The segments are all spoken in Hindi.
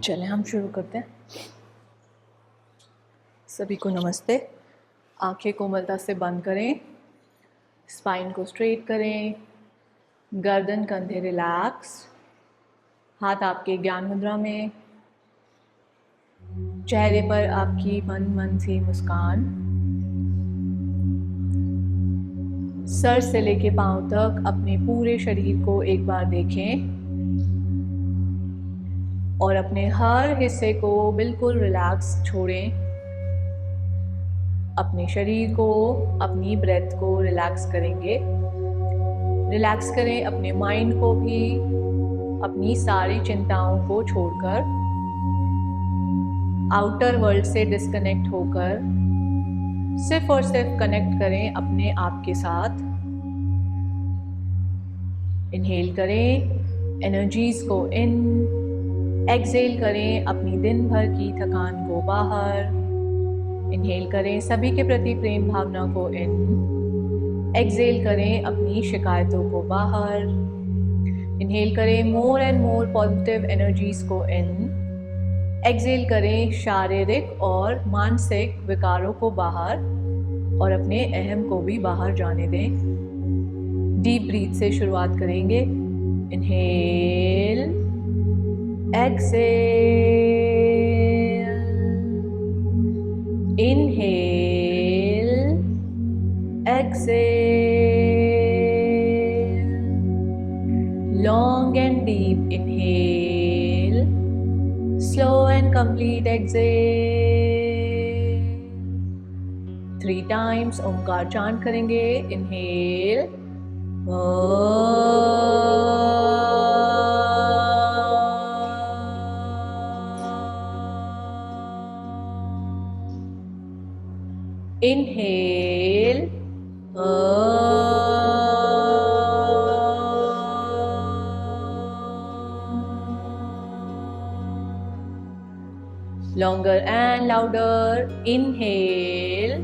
चलें हम शुरू करते हैं। सभी को नमस्ते। आंखें कोमलता से बंद करें, स्पाइन को स्ट्रेट करें, गर्दन कंधे रिलैक्स, हाथ आपके ज्ञान मुद्रा में, चेहरे पर आपकी मन सी मुस्कान, सर से लेके पांव तक अपने पूरे शरीर को एक बार देखें और अपने हर हिस्से को बिल्कुल रिलैक्स छोड़ें। अपने शरीर को, अपनी ब्रेथ को रिलैक्स करेंगे। रिलैक्स करें अपने माइंड को भी, अपनी सारी चिंताओं को छोड़कर, आउटर वर्ल्ड से डिस्कनेक्ट होकर सिर्फ और सिर्फ कनेक्ट करें अपने आप के साथ। इनहेल करें एनर्जीज को इन, एक्सहेल करें अपनी दिन भर की थकान को बाहर। इनहेल करें सभी के प्रति प्रेम भावना को इन, एक्सहेल करें अपनी शिकायतों को बाहर। इनहेल करें more and more positive energies को इन, एक्सहेल करें शारीरिक और मानसिक विकारों को बाहर और अपने अहम को भी बाहर जाने दें। डीप ब्रीथ से शुरुआत करेंगे। Inhale, exhale, inhale, exhale, long and deep inhale, slow and complete exhale. 3 times Omkar chant करेंगे। Inhale, inhale, longer and louder. Inhale,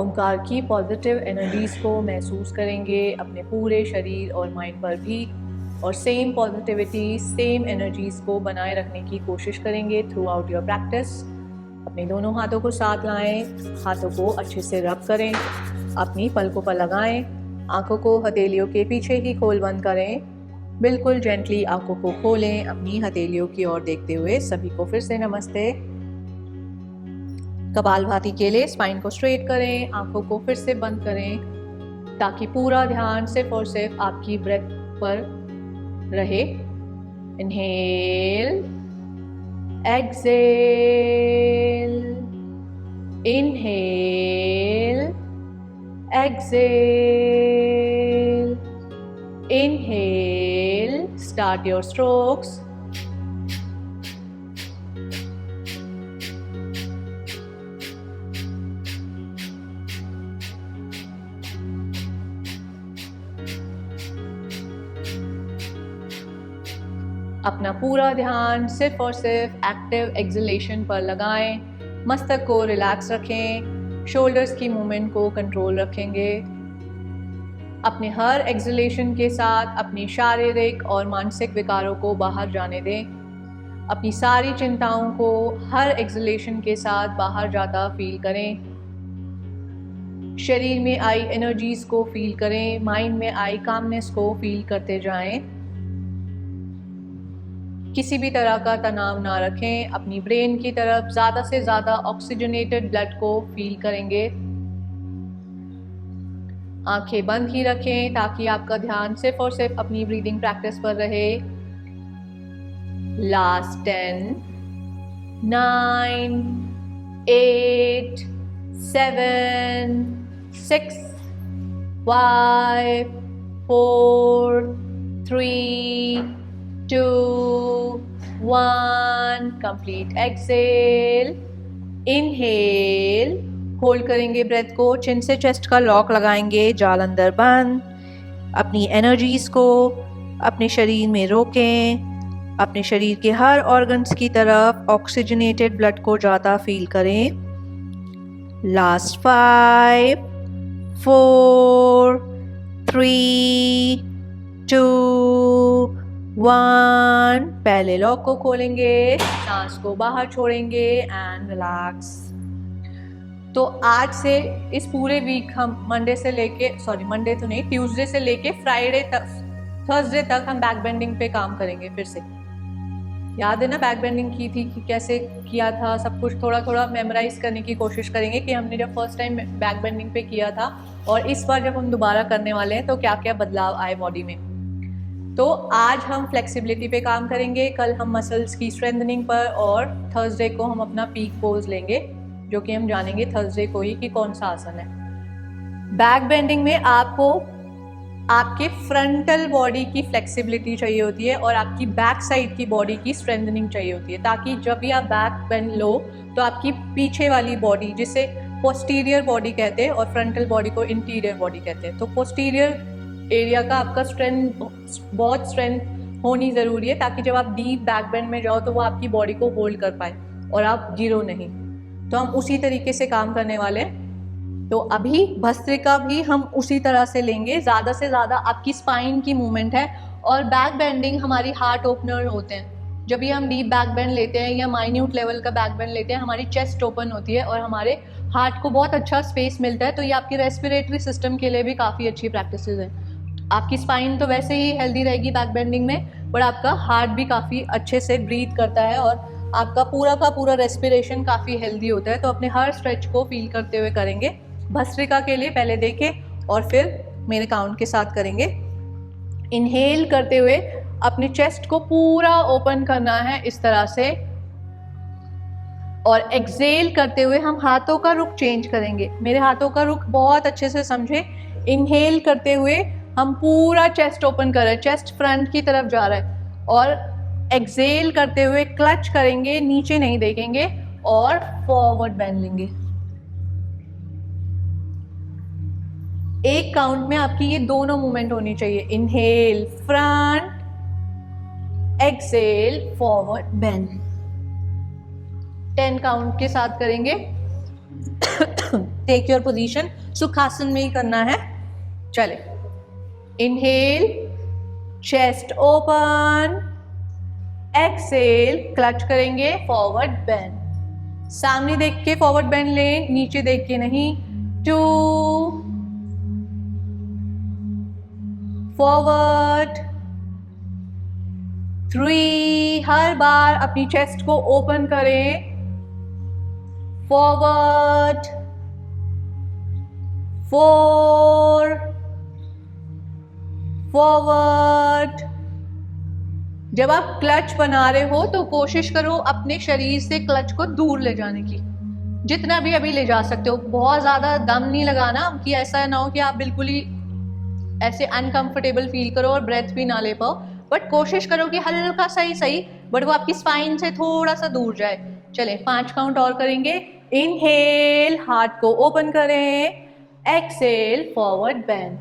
Omkar की पॉजिटिव एनर्जीज को महसूस करेंगे अपने पूरे शरीर और माइंड पर भी, और सेम पॉजिटिविटी, सेम एनर्जीज को बनाए रखने की कोशिश करेंगे थ्रू आउट योर प्रैक्टिस। अपने दोनों हाथों को साथ लाएं, हाथों को अच्छे से रब करें, अपनी पलकों पर लगाएं, आंखों को हथेलियों के पीछे ही खोल बंद करें। बिल्कुल जेंटली आंखों को खोलें अपनी हथेलियों की ओर देखते हुए। सभी को फिर से नमस्ते। कपालभाति के लिए स्पाइन को स्ट्रेट करें, आंखों को फिर से बंद करें ताकि पूरा ध्यान सिर्फ और सिर्फ आपकी ब्रेथ पर रहे। Inhale, exhale, inhale, exhale, inhale. Start your strokes. अपना पूरा ध्यान सिर्फ और सिर्फ एक्टिव एक्सहेलेशन पर लगाएं। मस्तक को रिलैक्स रखें, शोल्डर्स की मूवमेंट को कंट्रोल रखेंगे। अपने हर एक्सहेलेशन के साथ अपनी शारीरिक और मानसिक विकारों को बाहर जाने दें। अपनी सारी चिंताओं को हर एक्सहेलेशन के साथ बाहर जाता फील करें। शरीर में आई एनर्जीज को फील करें, माइंड में आई कामनेस को फील करते जाएं। किसी भी तरह का तनाव ना रखें। अपनी ब्रेन की तरफ ज़्यादा से ज़्यादा ऑक्सीजनेटेड ब्लड को फील करेंगे। आंखें बंद ही रखें ताकि आपका ध्यान सिर्फ और सिर्फ अपनी ब्रीदिंग प्रैक्टिस पर रहे। Last 10, 9, 8, 7, 6, 5, 4, 3, 2, 1. Complete exhale. Inhale, hold करेंगे ब्रेथ को, चिन से चेस्ट का लॉक लगाएंगे, जाल अंदर बंद। अपनी एनर्जीज को अपने शरीर में रोकें। अपने शरीर के हर ऑर्गन्स की तरफ ऑक्सीजनेटेड ब्लड को जाता फील करें। लास्ट 5, 4, 3, 2, 1। पहले लॉक को खोलेंगे, सांस को बाहर छोड़ेंगे एंड रिलैक्स। तो आज से इस पूरे वीक हम मंडे तो नहीं, ट्यूसडे से लेके फ्राइडे तक, थर्सडे तक हम बैक बेंडिंग पे काम करेंगे। फिर से याद है ना बैक बेंडिंग की थी कि कैसे किया था, सब कुछ थोड़ा थोड़ा मेमोराइज करने की कोशिश करेंगे कि हमने जब फर्स्ट टाइम बैक बेंडिंग पे किया था और इस बार जब हम दोबारा करने वाले हैं तो क्या क्या बदलाव आए बॉडी में। तो आज हम फ्लेक्सिबिलिटी पे काम करेंगे, कल हम मसल्स की स्ट्रेंथनिंग पर, और थर्सडे को हम अपना पीक पोज लेंगे, जो कि हम जानेंगे थर्सडे को ही कि कौन सा आसन है। बैक बेंडिंग में आपको आपके फ्रंटल बॉडी की फ्लेक्सिबिलिटी चाहिए होती है और आपकी बैक साइड की बॉडी की स्ट्रेंथनिंग चाहिए होती है, ताकि जब भी आप बैक बेंड लो तो आपकी पीछे वाली बॉडी, जिसे पोस्टीरियर बॉडी कहते हैं और फ्रंटल बॉडी को इंटीरियर बॉडी कहते हैं, तो पोस्टीरियर एरिया का आपका बहुत स्ट्रेंथ होनी ज़रूरी है, ताकि जब आप डीप बैक बेंड में जाओ तो वो आपकी बॉडी को होल्ड कर पाए और आप गिरो नहीं। तो हम उसी तरीके से काम करने वाले हैं। तो अभी भस्त्रिका भी हम उसी तरह से लेंगे। ज़्यादा से ज़्यादा आपकी स्पाइन की मूवमेंट है और बैक बेंडिंग हमारी हार्ट ओपनर होते हैं। जब भी हम डीप बैक बेंड लेते हैं या माइन्यूट लेवल का बैक बेंड लेते हैं, हमारी चेस्ट ओपन होती है और हमारे हार्ट को बहुत अच्छा स्पेस मिलता है। तो ये आपकी रेस्पिरेटरी सिस्टम के लिए भी काफ़ी अच्छी प्रैक्टिसेस हैं। आपकी स्पाइन तो वैसे ही हेल्दी रहेगी बैक बेंडिंग में, बट आपका हार्ट भी काफ़ी अच्छे से ब्रीथ करता है और आपका पूरा का पूरा रेस्पिरेशन काफ़ी हेल्दी होता है। तो अपने हर स्ट्रेच को फील करते हुए करेंगे। भस्त्रिका के लिए पहले देखें और फिर मेरे काउंट के साथ करेंगे। इनहेल करते हुए अपने चेस्ट को पूरा ओपन करना है इस तरह से, और एक्सेल करते हुए हम हाथों का रुख चेंज करेंगे। मेरे हाथों का रुख बहुत अच्छे से समझे। इनहेल करते हुए हम पूरा चेस्ट ओपन कर रहे हैं, चेस्ट फ्रंट की तरफ जा रहा है, और एक्सेल करते हुए क्लच करेंगे, नीचे नहीं देखेंगे और फॉरवर्ड बेंड लेंगे। एक काउंट में आपकी ये दोनों मूवमेंट होनी चाहिए, inhale front, exhale forward bend. 10 count के साथ करेंगे। टेक योर पोजीशन, सुखासन में ही करना है। चले, inhale chest open, exhale clutch करेंगे, फॉरवर्ड बेंड। सामने देख के फॉरवर्ड बेंड लें, नीचे देख के नहीं। 2 फॉरवर्ड, 3 हर बार अपनी चेस्ट को ओपन करें, फॉरवर्ड, 4 फॉरवर्ड। जब आप क्लच बना रहे हो तो कोशिश करो अपने शरीर से क्लच को दूर ले जाने की, जितना भी अभी ले जा सकते हो। बहुत ज़्यादा दम नहीं लगाना कि ऐसा ना हो कि आप बिल्कुल ही ऐसे अनकंफर्टेबल फील करो और ब्रेथ भी ना ले पाओ, बट कोशिश करो कि हल्का सा ही सही, बट वो आपकी स्पाइन से थोड़ा सा दूर जाए। चले, 5 काउंट और करेंगे। इनहेल, हार्ट को ओपन करें, exhale forward bend.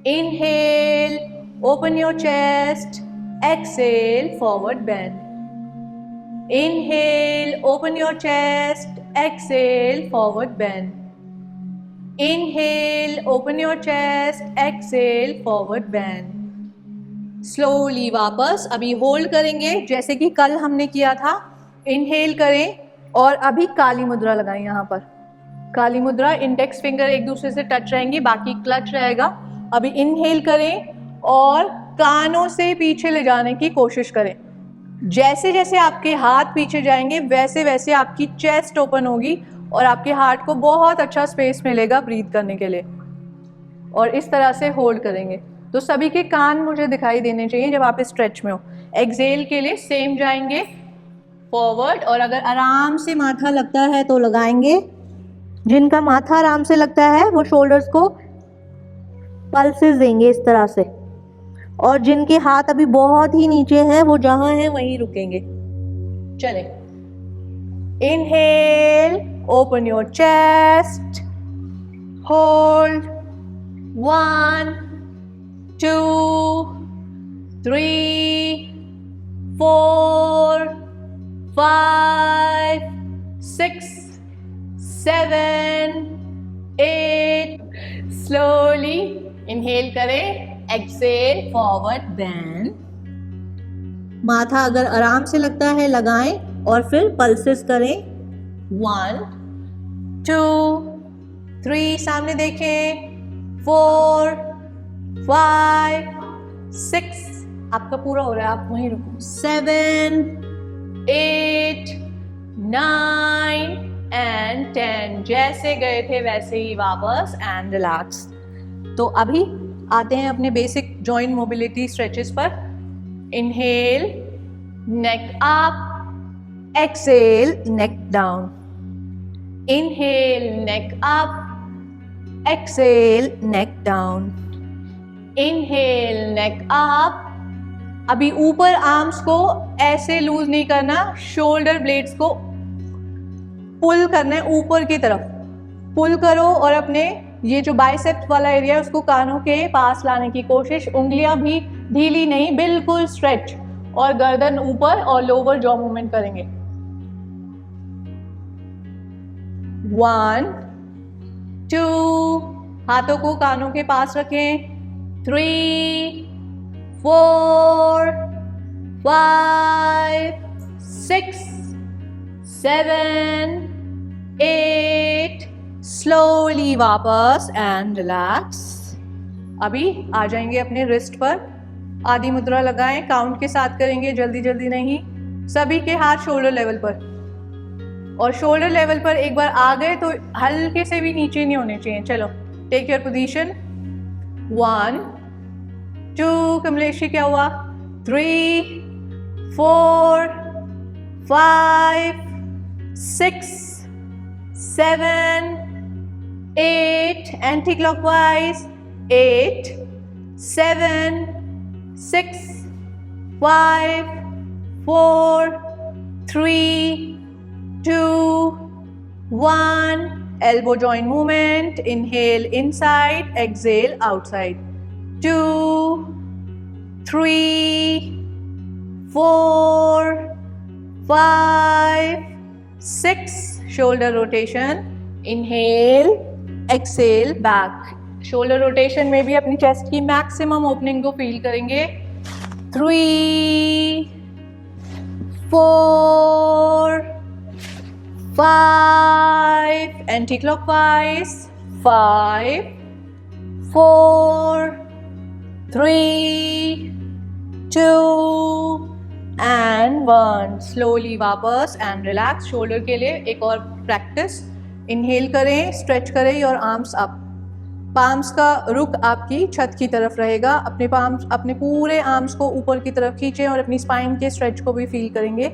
Inhale, open your chest, exhale forward bend. Inhale, open your chest, exhale forward bend. Inhale, open your chest, exhale, forward bend. Slowly वापस अभी होल्ड करेंगे जैसे कि कल हमने किया था। इनहेल करें और अभी काली मुद्रा लगाएं। यहाँ पर काली मुद्रा, इंडेक्स फिंगर एक दूसरे से टच रहेंगी, बाकी क्लच रहेगा। अभी इनहेल करें और कानों से पीछे ले जाने की कोशिश करें। जैसे जैसे आपके हाथ पीछे जाएंगे वैसे वैसे आपकी चेस्ट ओपन होगी और आपके हार्ट को बहुत अच्छा स्पेस मिलेगा ब्रीथ करने के लिए। और इस तरह से होल्ड करेंगे तो सभी के कान मुझे दिखाई देने चाहिए जब आप स्ट्रेच में हो। एक्सेल के लिए सेम जाएंगे, फॉरवर्ड, और अगर आराम से माथा लगता है तो लगाएंगे। जिनका माथा आराम से लगता है वो शोल्डर्स को पल्सेस देंगे इस तरह से, और जिनके हाथ अभी बहुत ही नीचे हैं वो जहां हैं वहीं रुकेंगे। चले, inhale, open your chest, hold, 1 2 3 4 5 6 7 8 slowly inhale करें, एक्सेल फॉरवर्ड बेंड। माथा अगर आराम से लगता है लगाएं और फिर पल्सेस करें। 1 2 3, सामने देखें, 4 5 6, आपका पूरा हो रहा है, आप वहीं रुको, 7 8 9 एंड 10। जैसे गए थे वैसे ही वापस एंड रिलैक्स। तो अभी आते हैं अपने बेसिक जॉइंट मोबिलिटी स्ट्रेचेस पर। इनहेल, नेक अप, एक्सेल, नेक डाउन। इनहेल, नेक अप, एक्सेल, नेक डाउन। इनहेल, नेक अप। अभी ऊपर आर्म्स को ऐसे लूज नहीं करना, शोल्डर ब्लेड्स को पुल करना है ऊपर की तरफ। पुल करो और अपने ये जो बाइसेप्स वाला एरिया है उसको कानों के पास लाने की कोशिश। उंगलियां भी ढीली नहीं, बिल्कुल स्ट्रेच, और गर्दन ऊपर और लोअर जॉ मूवमेंट करेंगे। 1 2, हाथों को कानों के पास रखें। 3 4 5 6 7 8, स्लोली वापस एंड रिलैक्स। अभी आ जाएंगे अपने रिस्ट पर, आदि मुद्रा लगाएं, काउंट के साथ करेंगे, जल्दी जल्दी नहीं। सभी के हाथ शोल्डर लेवल पर, और शोल्डर लेवल पर एक बार आ गए तो हल्के से भी नीचे नहीं होने चाहिए। चलो, टेक योर पोजीशन। 1 2, कमलेशी क्या हुआ, 3 4 5 6 7 8, anti-clockwise, 8 7 6 5 4 3 2 1, elbow joint movement. Inhale inside, exhale outside. 2 3 4 5 6, shoulder rotation. Inhale, exhale, back. Shoulder rotation में भी अपनी चेस्ट की मैक्सिमम ओपनिंग को फील करेंगे। 3 4 5, एंटी क्लॉकवाइज, 5 4 3 2 एंड 1। स्लोली वापस एंड रिलैक्स। शोल्डर के लिए एक और प्रैक्टिस। इनहेल करें, स्ट्रेच करें योर आर्म्स अप। पाम्स का रुख आपकी छत की तरफ रहेगा। अपने पाम्स, अपने पूरे आर्म्स को ऊपर की तरफ खींचें और अपनी स्पाइन के स्ट्रेच को भी फील करेंगे।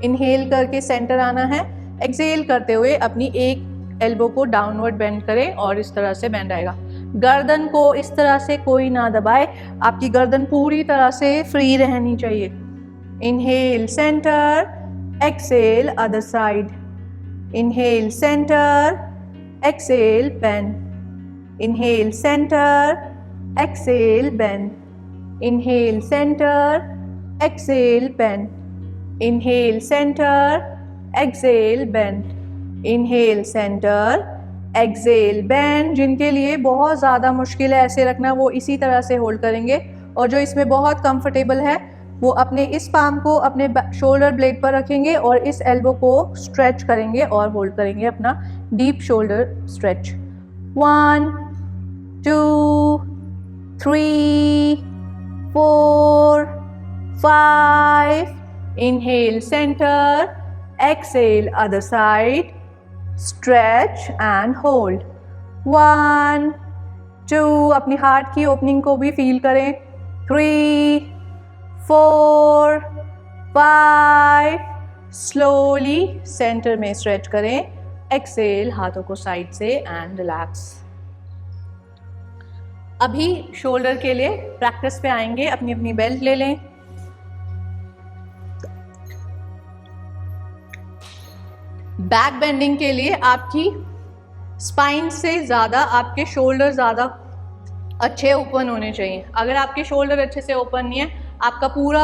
इनहेल करके सेंटर आना है, एक्सेल करते हुए अपनी एक एल्बो को डाउनवर्ड बेंड करें और इस तरह से बेंड आएगा। गर्दन को इस तरह से कोई ना दबाए, आपकी गर्दन पूरी तरह से फ्री रहनी चाहिए। Inhale centre, exhale other side. Inhale centre, exhale bend. Inhale center, exhale bend. Inhale center, exhale bend. Inhale center, exhale bend. Inhale center, exhale bend. जिनके लिए बहुत ज़्यादा मुश्किल है ऐसे रखना, वो इसी तरह से होल्ड करेंगे, और जो इसमें बहुत कंफर्टेबल है वो अपने इस पाम को अपने शोल्डर ब्लेड पर रखेंगे और इस एल्बो को स्ट्रेच करेंगे और होल्ड करेंगे अपना deep shoulder stretch. 1 2 3 4 5, inhale center, exhale other side, stretch and hold। 1 2, अपनी हार्ट की ओपनिंग को भी फील करें। 3 4 5, स्लोली सेंटर में स्ट्रेच करें, एक्सेल हाथों को साइड से एंड रिलैक्स। अभी शोल्डर के लिए प्रैक्टिस पे आएंगे। अपनी अपनी बेल्ट ले लें। बैक बेंडिंग के लिए आपकी स्पाइन से ज़्यादा आपके शोल्डर ज़्यादा अच्छे ओपन होने चाहिए। अगर आपके शोल्डर अच्छे से ओपन नहीं है, आपका पूरा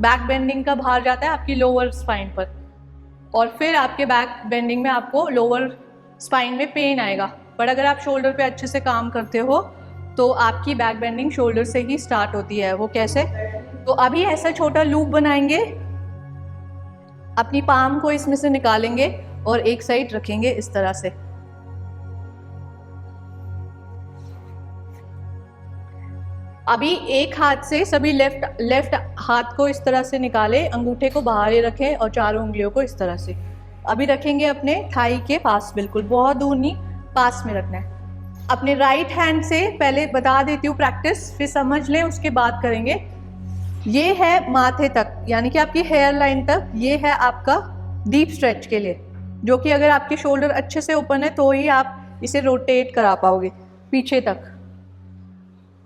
बैक बेंडिंग का भार जाता है आपकी लोअर स्पाइन पर, और फिर आपके बैक बेंडिंग में आपको लोअर स्पाइन में पेन आएगा, बट अगर आप शोल्डर पे अच्छे से काम करते हो तो आपकी बैक बेंडिंग शोल्डर से ही स्टार्ट होती है। वो कैसे? तो अभी ऐसा छोटा लूप बनाएंगे, अपनी पाम को इसमें से निकालेंगे और एक साइड रखेंगे इस तरह से। अभी एक हाथ से सभी लेफ्ट हाथ को इस तरह से निकाले, अंगूठे को बाहर ही रखें और चारों उंगलियों को इस तरह से अभी रखेंगे अपने थाई के पास, बिल्कुल बहुत दूर नहीं, पास में रखना है। अपने राइट हैंड से पहले बता देती हूँ प्रैक्टिस, फिर समझ लें उसके बाद करेंगे। ये है माथे तक, यानी कि आपकी हेयर लाइन तक, ये है आपका डीप स्ट्रेच के लिए, जो कि अगर आपके शोल्डर अच्छे से ओपन है तो ही आप इसे रोटेट करा पाओगे पीछे तक।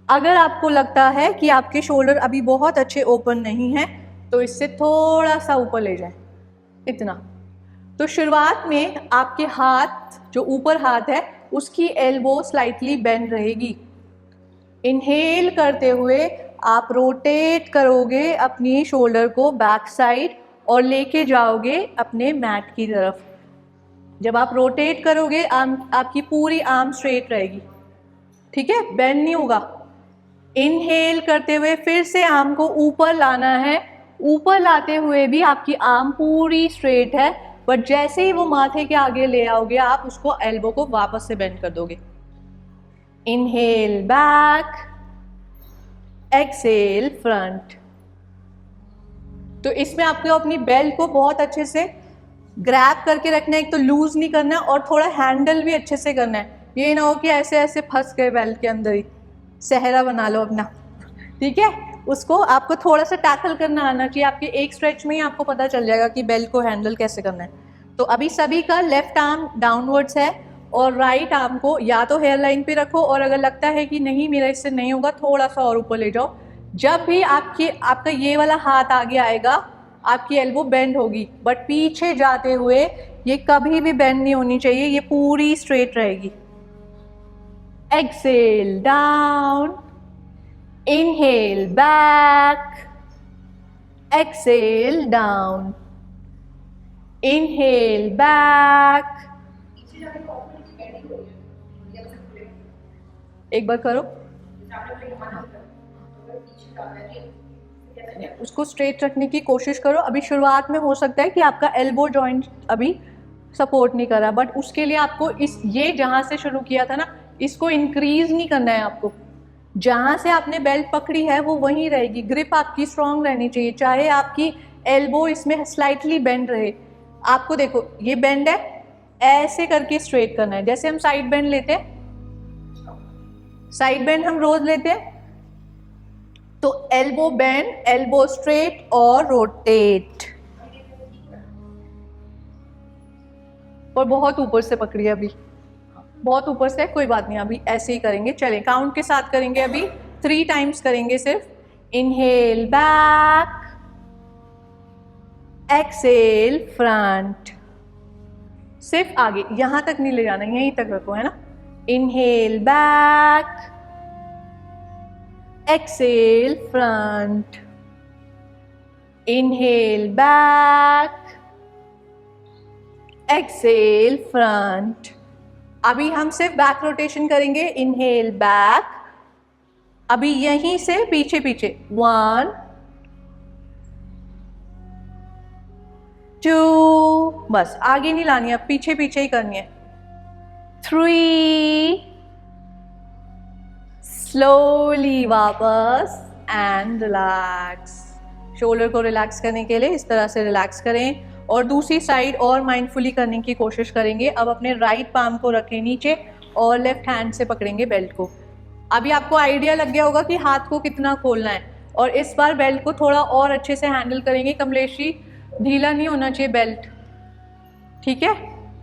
अगर आपको लगता है कि आपके शोल्डर अभी बहुत अच्छे ओपन नहीं हैं तो इससे थोड़ा सा ऊपर ले जाएं, इतना। तो शुरुआत में आपके हाथ, जो ऊपर हाथ है उसकी एल्बो स्लाइटली बेंड रहेगी। इनहेल करते हुए आप रोटेट करोगे अपनी शोल्डर को बैक साइड और लेके जाओगे अपने मैट की तरफ। जब आप रोटेट करोगे आपकी पूरी आर्म स्ट्रेट रहेगी, ठीक है, बेंड नहीं होगा। इनहेल करते हुए फिर से आर्म को ऊपर लाना है, ऊपर लाते हुए भी आपकी आर्म पूरी स्ट्रेट है, बट जैसे ही वो माथे के आगे ले आओगे आप उसको एल्बो को वापस से बेंड कर दोगे। Inhale back, exhale front. तो इसमें आपको अपनी बेल्ट को बहुत अच्छे से ग्रैब करके रखना है, एक तो लूज नहीं करना और थोड़ा हैंडल भी अच्छे से करना है। ये ना हो कि ऐसे ऐसे फंस गए बेल्ट के अंदर ही, सहरा बना लो अपना, ठीक है। उसको आपको थोड़ा सा टैकल करना आना चाहिए, आपके एक स्ट्रेच में ही आपको पता चल जाएगा कि बेल्ट को हैंडल कैसे करना है। तो अभी सभी का लेफ्ट आर्म डाउनवर्ड्स है और राइट आर्म को या तो हेयर लाइन पे रखो, और अगर लगता है कि नहीं मेरा इससे नहीं होगा थोड़ा सा और ऊपर ले जाओ। जब भी आपका ये वाला हाथ आगे आएगा आपकी एल्बो बेंड होगी, बट पीछे जाते हुए ये कभी भी बेंड नहीं होनी चाहिए, ये पूरी स्ट्रेट रहेगी। Excel down, inhale back, exhale down, inhale back. एक बार करो, उसको स्ट्रेट रखने की कोशिश करो। अभी शुरुआत में हो सकता है कि आपका एल्बो जॉइंट अभी सपोर्ट नहीं कर रहा, बट उसके लिए आपको ये जहां से शुरू किया था ना, इसको इंक्रीज नहीं करना है आपको। जहां से आपने बेल्ट पकड़ी है वो वहीं रहेगी, ग्रिप आपकी स्ट्रांग रहनी चाहिए, चाहे आपकी एल्बो इसमें स्लाइटली बेंड रहे। आपको देखो ये बेंड है, ऐसे करके स्ट्रेट करना है, जैसे हम साइड बेंड लेते हैं, साइड बेंड हम रोज लेते हैं। तो एल्बो बेंड, एल्बो स्ट्रेट और रोटेट। और बहुत ऊपर से पकड़िए, अभी बहुत ऊपर से, कोई बात नहीं, अभी ऐसे ही करेंगे। चलें काउंट के साथ करेंगे, अभी 3 टाइम्स करेंगे सिर्फ। इनहेल बैक, एक्सेल फ्रंट, सिर्फ आगे, यहां तक नहीं ले जाना, यहीं तक रखो, है ना। Inhale back, exhale front, inhale back, exhale front. अभी हम सिर्फ बैक रोटेशन करेंगे। इनहेल बैक, अभी यहीं से पीछे पीछे, 1 2, बस आगे नहीं लानी, अब पीछे पीछे ही करनी है। 3, स्लोली वापस एंड रिलैक्स। शोल्डर को रिलैक्स करने के लिए इस तरह से रिलैक्स करें, और दूसरी साइड और माइंडफुली करने की कोशिश करेंगे। अब अपने राइट पाम को रखें नीचे और लेफ्ट हैंड से पकड़ेंगे बेल्ट को। अभी आपको आइडिया लग गया होगा कि हाथ को कितना खोलना है, और इस बार बेल्ट को थोड़ा और अच्छे से हैंडल करेंगे। कमलेश जी, ढीला नहीं होना चाहिए बेल्ट, ठीक है।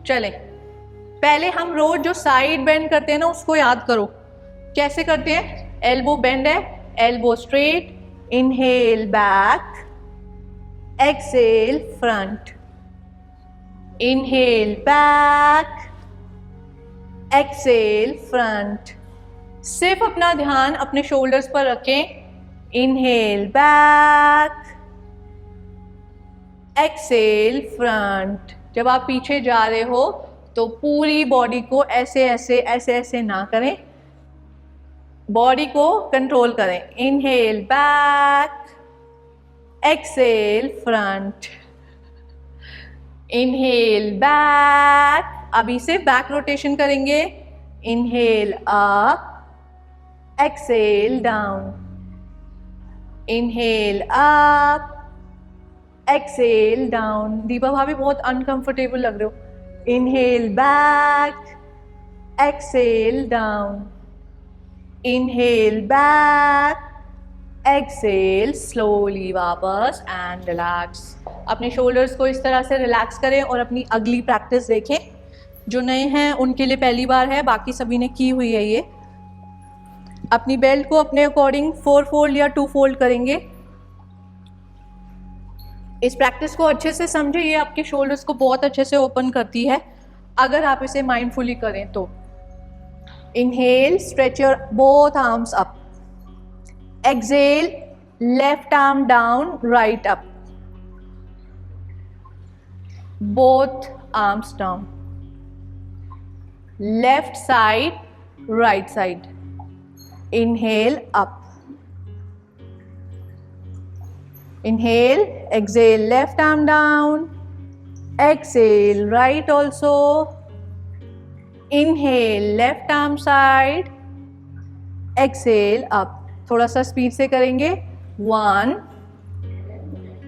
चलें, पहले हम रोज जो साइड बेंड करते हैं ना उसको याद करो। कैसे करते हैं? एल्बो बेंड है, elbow straight, inhale back, exhale front, inhale back, exhale front. सिर्फ अपना ध्यान अपने शोल्डर्स पर रखें। Inhale back, exhale front. जब आप पीछे जा रहे हो तो पूरी बॉडी को ऐसे ऐसे ऐसे ऐसे ना करें, बॉडी को कंट्रोल करें। Inhale back, exhale front, inhale back. अभी से बैक रोटेशन करेंगे। Inhale up, exhale down, inhale up, exhale down. Deepa भाभी बहुत अनकंफर्टेबल लग रहे हो। Inhale back, exhale down, inhale back, exhale slowly वापस एंड रिलैक्स। अपने शोल्डर्स को इस तरह से रिलैक्स करें और अपनी अगली प्रैक्टिस देखें। जो नए हैं उनके लिए पहली बार है, बाकी सभी ने की हुई है। ये अपनी बेल्ट को अपने अकॉर्डिंग 4 फोल्ड या 2 फोल्ड करेंगे। इस प्रैक्टिस को अच्छे से समझे, ये आपके शोल्डर्स को बहुत अच्छे से ओपन करती है अगर आप इसे माइंडफुली करें तो। Inhale, stretch your both arms up, exhale, left arm down, right up, both arms down, left side, right side. Inhale up, inhale, exhale, left arm down, exhale, right also, inhale, left arm side, exhale up. थोड़ा सा स्पीड से करेंगे। 1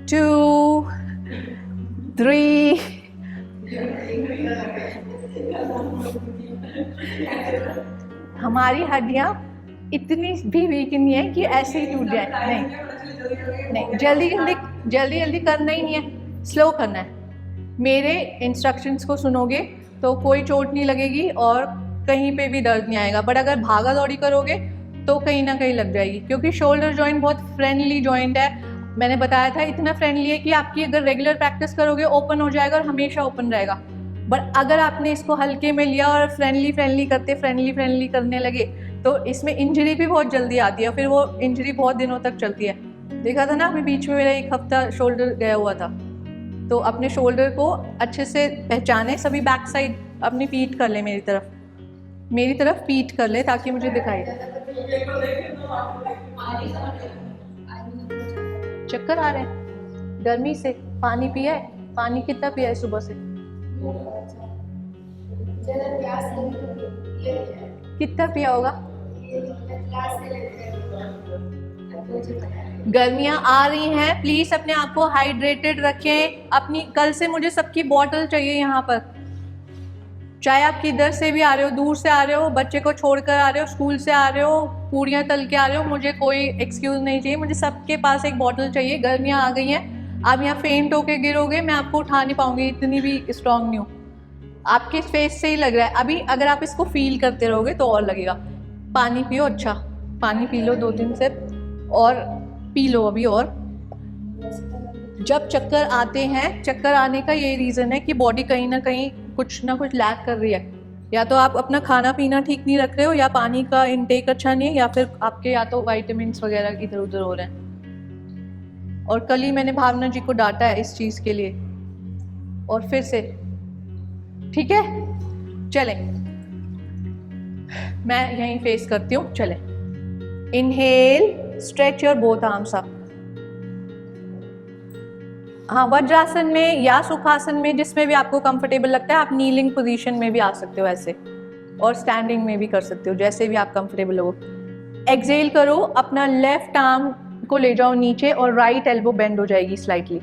2 3 हमारी हड्डियां इतनी भी वीक नहीं है कि ऐसे ही टूट जाए। नहीं, जल्दी जल्दी करना ही नहीं है, स्लो करना है। मेरे इंस्ट्रक्शंस को सुनोगे तो कोई चोट नहीं लगेगी और कहीं पे भी दर्द नहीं आएगा। बट अगर भागा दौड़ी करोगे तो कहीं ना कहीं लग जाएगी, क्योंकि शोल्डर जॉइंट बहुत फ्रेंडली जॉइंट है। मैंने बताया था इतना फ्रेंडली है कि आपकी अगर रेगुलर प्रैक्टिस करोगे ओपन हो जाएगा और हमेशा ओपन रहेगा। बट अगर आपने इसको हल्के में लिया और फ्रेंडली करने लगे तो इसमें इंजरी भी बहुत जल्दी आती है, फिर वो इंजरी बहुत दिनों तक चलती है। देखा था ना अभी बीच में मेरा 1 हफ्ता शोल्डर गया हुआ था। तो अपने शोल्डर को अच्छे से पहचाने। सभी बैक साइड अपनी पीठ कर ले, मेरी तरफ पीठ कर ले ताकि मुझे दिखाई दे। चक्कर आ रहे हैं गर्मी से? पानी पिया है? पानी कितना पिया है सुबह से? कितना पिया होगा? गर्मियां आ रही हैं, प्लीज अपने आप को हाइड्रेटेड रखें। अपनी कल से मुझे सबकी बॉटल चाहिए यहाँ पर, चाहे आप किधर से भी आ रहे हो, दूर से आ रहे हो, बच्चे को छोड़कर आ रहे हो, स्कूल से आ रहे हो, पूड़ियाँ तल के आ रहे हो, मुझे कोई एक्सक्यूज़ नहीं चाहिए। मुझे सबके पास एक बॉटल चाहिए। गर्मियाँ आ गई हैं, आप यहाँ फेंट होके गिरोगे, मैं आपको उठा नहीं पाऊंगी, इतनी भी स्ट्रांग नहीं हूँ। आपके फेस से ही लग रहा है अभी। अगर आप इसको फील करते रहोगे तो और लगेगा। पानी पियो, अच्छा पानी पी लो 2-3 सिप और पी लो अभी। और जब चक्कर आते हैं, चक्कर आने का यही रीज़न है कि बॉडी कहीं ना कहीं कुछ ना कुछ लैक कर रही है। या तो आप अपना खाना पीना ठीक नहीं रख रहे हो, या पानी का इनटेक अच्छा नहीं है, या फिर आपके या तो वाइटामिन्स वगैरह इधर उधर हो रहे हैं। और कल ही मैंने भावना जी को डांटा है इस चीज़ के लिए, और फिर से ठीक है। चलें, मैं यहीं फेस करती हूँ। चलें, inhale, stretch your both arms up. हाँ, वज्रासन में या सुखासन में, जिसमें भी आपको कंफर्टेबल लगता है। आप नीलिंग पोजीशन में भी आ सकते हो ऐसे, और स्टैंडिंग में भी कर सकते हो, जैसे भी आप कंफर्टेबल हो। एक्सेल करो, अपना लेफ्ट आर्म को ले जाओ नीचे और राइट एल्बो बेंड हो जाएगी स्लाइटली।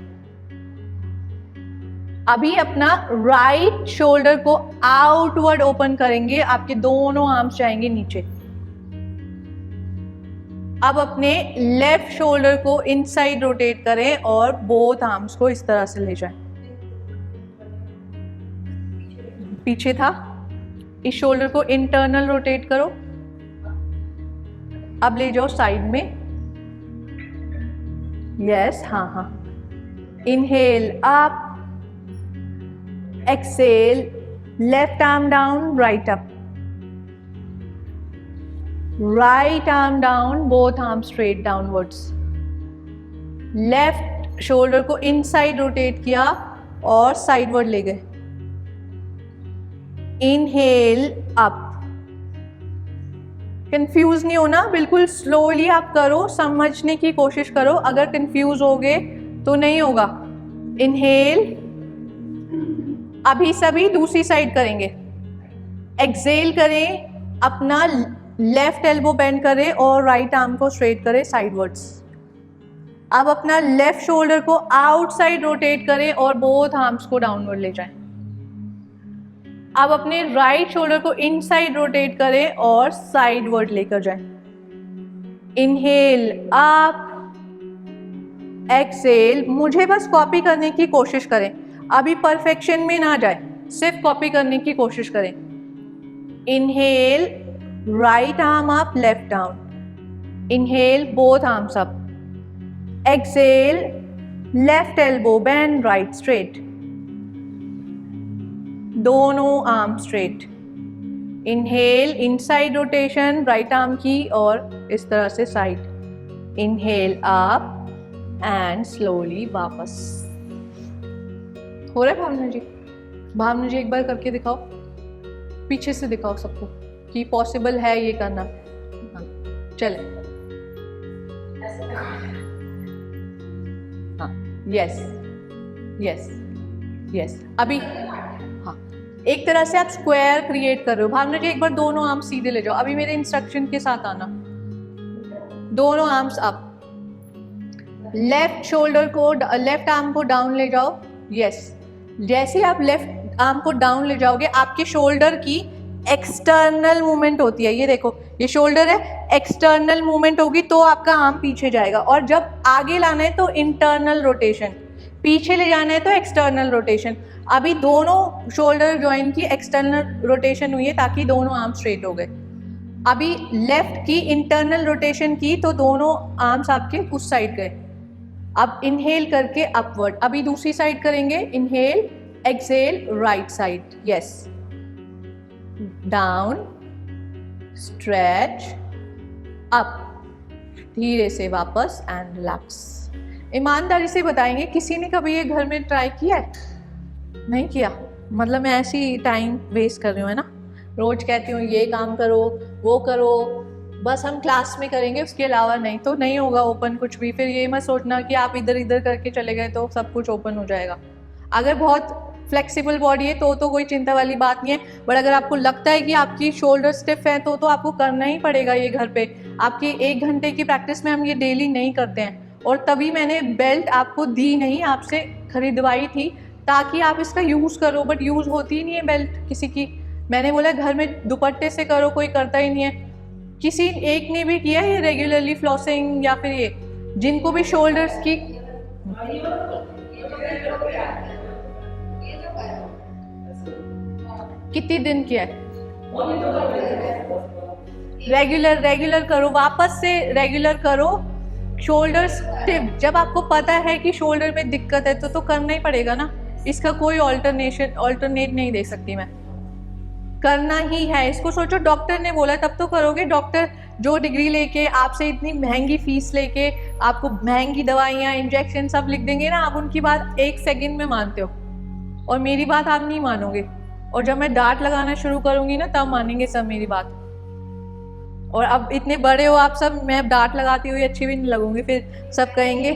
अभी अपना राइट शोल्डर को आउटवर्ड ओपन करेंगे, आपके दोनों आर्म्स जाएंगे नीचे। अब अपने लेफ्ट शोल्डर को इनसाइड रोटेट करें और बोथ आर्म्स को इस तरह से ले जाएं। पीछे था, इस शोल्डर को इंटरनल रोटेट करो। अब ले जाओ साइड में। यस, हाँ। Inhale up, exhale, left arm down, right up, right arm down, both arms straight downwards. Left shoulder को इनसाइड रोटेट किया और साइडवर्ड ले गए। Inhale up. कंफ्यूज नहीं होना, बिल्कुल स्लोली आप करो, समझने की कोशिश करो। अगर कंफ्यूज होगे तो नहीं होगा। इनहेल, अभी सभी दूसरी साइड करेंगे। एक्सेल करें, अपना लेफ्ट एल्बो बेंड करें और राइट आर्म को स्ट्रेट करें साइडवर्ड्स। अब अपना लेफ्ट शोल्डर को आउटसाइड रोटेट करें और बोथ आर्म्स को डाउनवर्ड ले जाएं। अब अपने राइट शोल्डर को इनसाइड रोटेट करें और साइडवर्ड लेकर जाएं। Inhale up, exhale. मुझे बस कॉपी करने की कोशिश करें, अभी परफेक्शन में ना जाए, सिर्फ कॉपी करने की कोशिश करें। Inhale, right arm up, left down. Inhale, both arms up. Exhale, left elbow bend, right straight, दोनों arm straight. Inhale, inside rotation right arm की और इस तरह से side. Inhale up and slowly वापस। हो रहा है भावना जी? भावना जी एक बार करके दिखाओ, पीछे से दिखाओ सबको कि पॉसिबल है ये करना। हाँ, चले। हाँ, यस यस यस। अभी हाँ, एक तरह से आप स्क्वायर क्रिएट कर रहे हो। भावना जी एक बार दोनों आर्म सीधे ले जाओ, अभी मेरे इंस्ट्रक्शन के साथ आना। दोनों आर्म्स अप, लेफ्ट शोल्डर को, लेफ्ट आर्म को डाउन ले जाओ। यस, जैसे आप लेफ्ट आर्म को डाउन ले जाओगे आपके शोल्डर की एक्सटर्नल मूवमेंट होती है। ये देखो, ये शोल्डर है, एक्सटर्नल मूवमेंट होगी तो आपका आर्म पीछे जाएगा। और जब आगे लाना है तो इंटरनल रोटेशन, पीछे ले जाना है तो एक्सटर्नल रोटेशन। अभी दोनों शोल्डर जॉइंट की एक्सटर्नल रोटेशन हुई है ताकि दोनों आर्म स्ट्रेट हो गए। अभी लेफ्ट की इंटरनल रोटेशन की तो दोनों आर्म्स आपके उस साइड गए। अब इनहेल करके अपवर्ड, अभी दूसरी साइड करेंगे। Inhale, exhale, right side, yes, down, stretch, up, धीरे से वापस एंड रिलैक्स। ईमानदारी से बताएंगे, किसी ने कभी ये घर में ट्राई किया है? नहीं किया, मतलब मैं ऐसे ही टाइम वेस्ट कर रही हूँ, है ना। रोज कहती हूँ ये काम करो, वो करो, बस हम क्लास में करेंगे, उसके अलावा नहीं, तो नहीं होगा ओपन कुछ भी। फिर ये मत सोचना कि आप इधर इधर करके चले गए तो सब कुछ ओपन हो जाएगा। अगर बहुत फ्लेक्सिबल बॉडी है तो कोई चिंता वाली बात नहीं है, बट अगर आपको लगता है कि आपकी शोल्डर स्टिफ है तो आपको करना ही पड़ेगा ये घर पे। आपकी 1 घंटे की प्रैक्टिस में हम ये डेली नहीं करते हैं, और तभी मैंने बेल्ट आपको दी नहीं, आपसे खरीदवाई थी ताकि आप इसका यूज़ करो, बट यूज़ होती ही नहीं है बेल्ट किसी की। मैंने बोला घर में दुपट्टे से करो, कोई करता ही नहीं है। किसी एक ने भी किया है रेगुलरली फ्लॉसिंग, या फिर ये जिनको भी शोल्डर्स की कितनी दिन किया है? रेगुलर करो, वापस से रेगुलर करो। शोल्डर स्टिफ, जब आपको पता है कि शोल्डर में दिक्कत है तो करना ही पड़ेगा ना, इसका कोई ऑल्टरनेट नहीं दे सकती मैं, करना ही है इसको। सोचो डॉक्टर ने बोला तब तो करोगे। डॉक्टर जो डिग्री लेके आपसे इतनी महंगी फीस लेके आपको महंगी दवाइयाँ, इंजेक्शन सब लिख देंगे ना, आप उनकी बात 1 सेकंड में मानते हो, और मेरी बात आप नहीं मानोगे। और जब मैं डांट लगाना शुरू करूंगी ना तब मानेंगे सब मेरी बात। और अब इतने बड़े हो आप सब, मैं डांट लगाती हुई अच्छी भी नहीं लगूंगी, फिर सब कहेंगे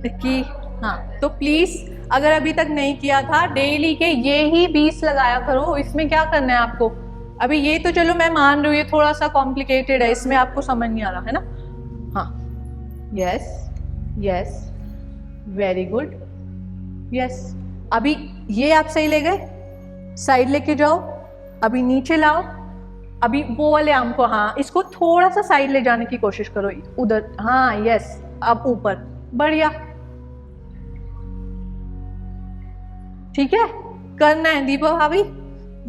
कि हाँ। तो प्लीज़ अगर अभी तक नहीं किया था, डेली के ये ही 20 लगाया करो। इसमें क्या करना है आपको? अभी ये तो चलो मैं मान रही हूँ ये थोड़ा सा कॉम्प्लिकेटेड है, इसमें आपको समझ नहीं आ रहा है ना। हाँ, yes yes, very good, yes. अभी ये आप सही ले गए, साइड लेके जाओ, अभी नीचे लाओ, अभी वो वाले आर्म को, हाँ इसको थोड़ा सा साइड ले जाने की कोशिश करो, उधर, हाँ यस, अब ऊपर, बढ़िया, ठीक है, करना है। दीपा भाभी,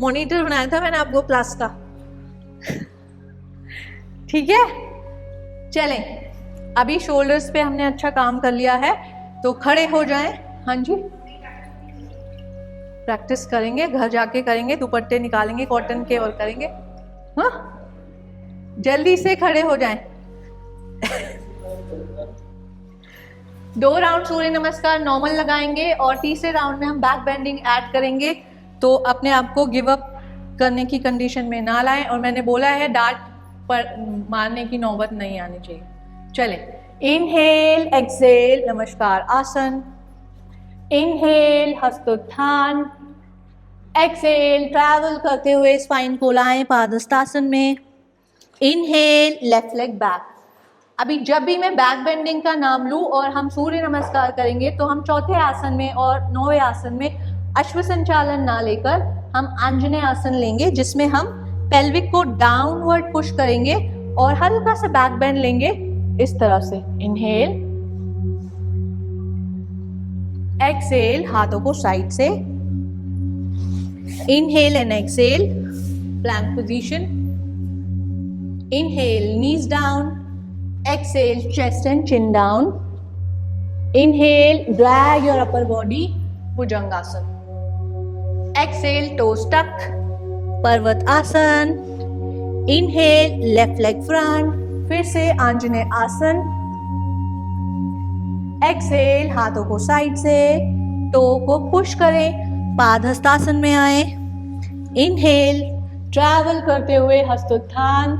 मॉनिटर बनाया था मैंने आपको क्लास का, ठीक है। चलें, अभी शोल्डर्स पे हमने अच्छा काम कर लिया है, तो खड़े हो जाएं। हाँ जी, प्रैक्टिस करेंगे, घर जाके करेंगे, दुपट्टे निकालेंगे कॉटन के और करेंगे। हाँ, जल्दी से खड़े हो जाएं। 2 राउंड सूर्य नमस्कार नॉर्मल लगाएंगे और तीसरे राउंड में हम बैक बेंडिंग ऐड करेंगे, तो अपने आप को गिव अप करने की कंडीशन में ना लाएं, और मैंने बोला है डांट पर मारने की नौबत नहीं आनी चाहिए। चले, इनहेल, एक्सेल, नमस्कार आसन। इनहेल, हस्तोत्थान। एक्सेल, ट्रैवल करते हुए स्पाइन को लाएं पादहस्तासन में। Inhale, left leg back. अभी जब भी मैं बैक बेंडिंग का नाम लूं और हम सूर्य नमस्कार करेंगे तो हम चौथे आसन में और 9वें आसन में अश्व संचालन ना लेकर हम आंजनेय आसन लेंगे, जिसमें हम पेल्विक को डाउनवर्ड पुश करेंगे और हल्का सा बैक बेंड लेंगे इस तरह से। इनहेल, एक्सेल, हाथों को साइड से। Inhale and exhale, plank position. Inhale, knees down. Exhale, chest and chin down. Inhale, drag your upper body, Bhujangasana. Exhale, toes tuck, Parvatasana. Inhale, left leg front. फिर से आंजनेय आसन। Exhale, हाथों को साइड से, टो को पुश करें, पादहस्तासन में आए। Inhale, ट्रैवल करते हुए हस्तोत्थान।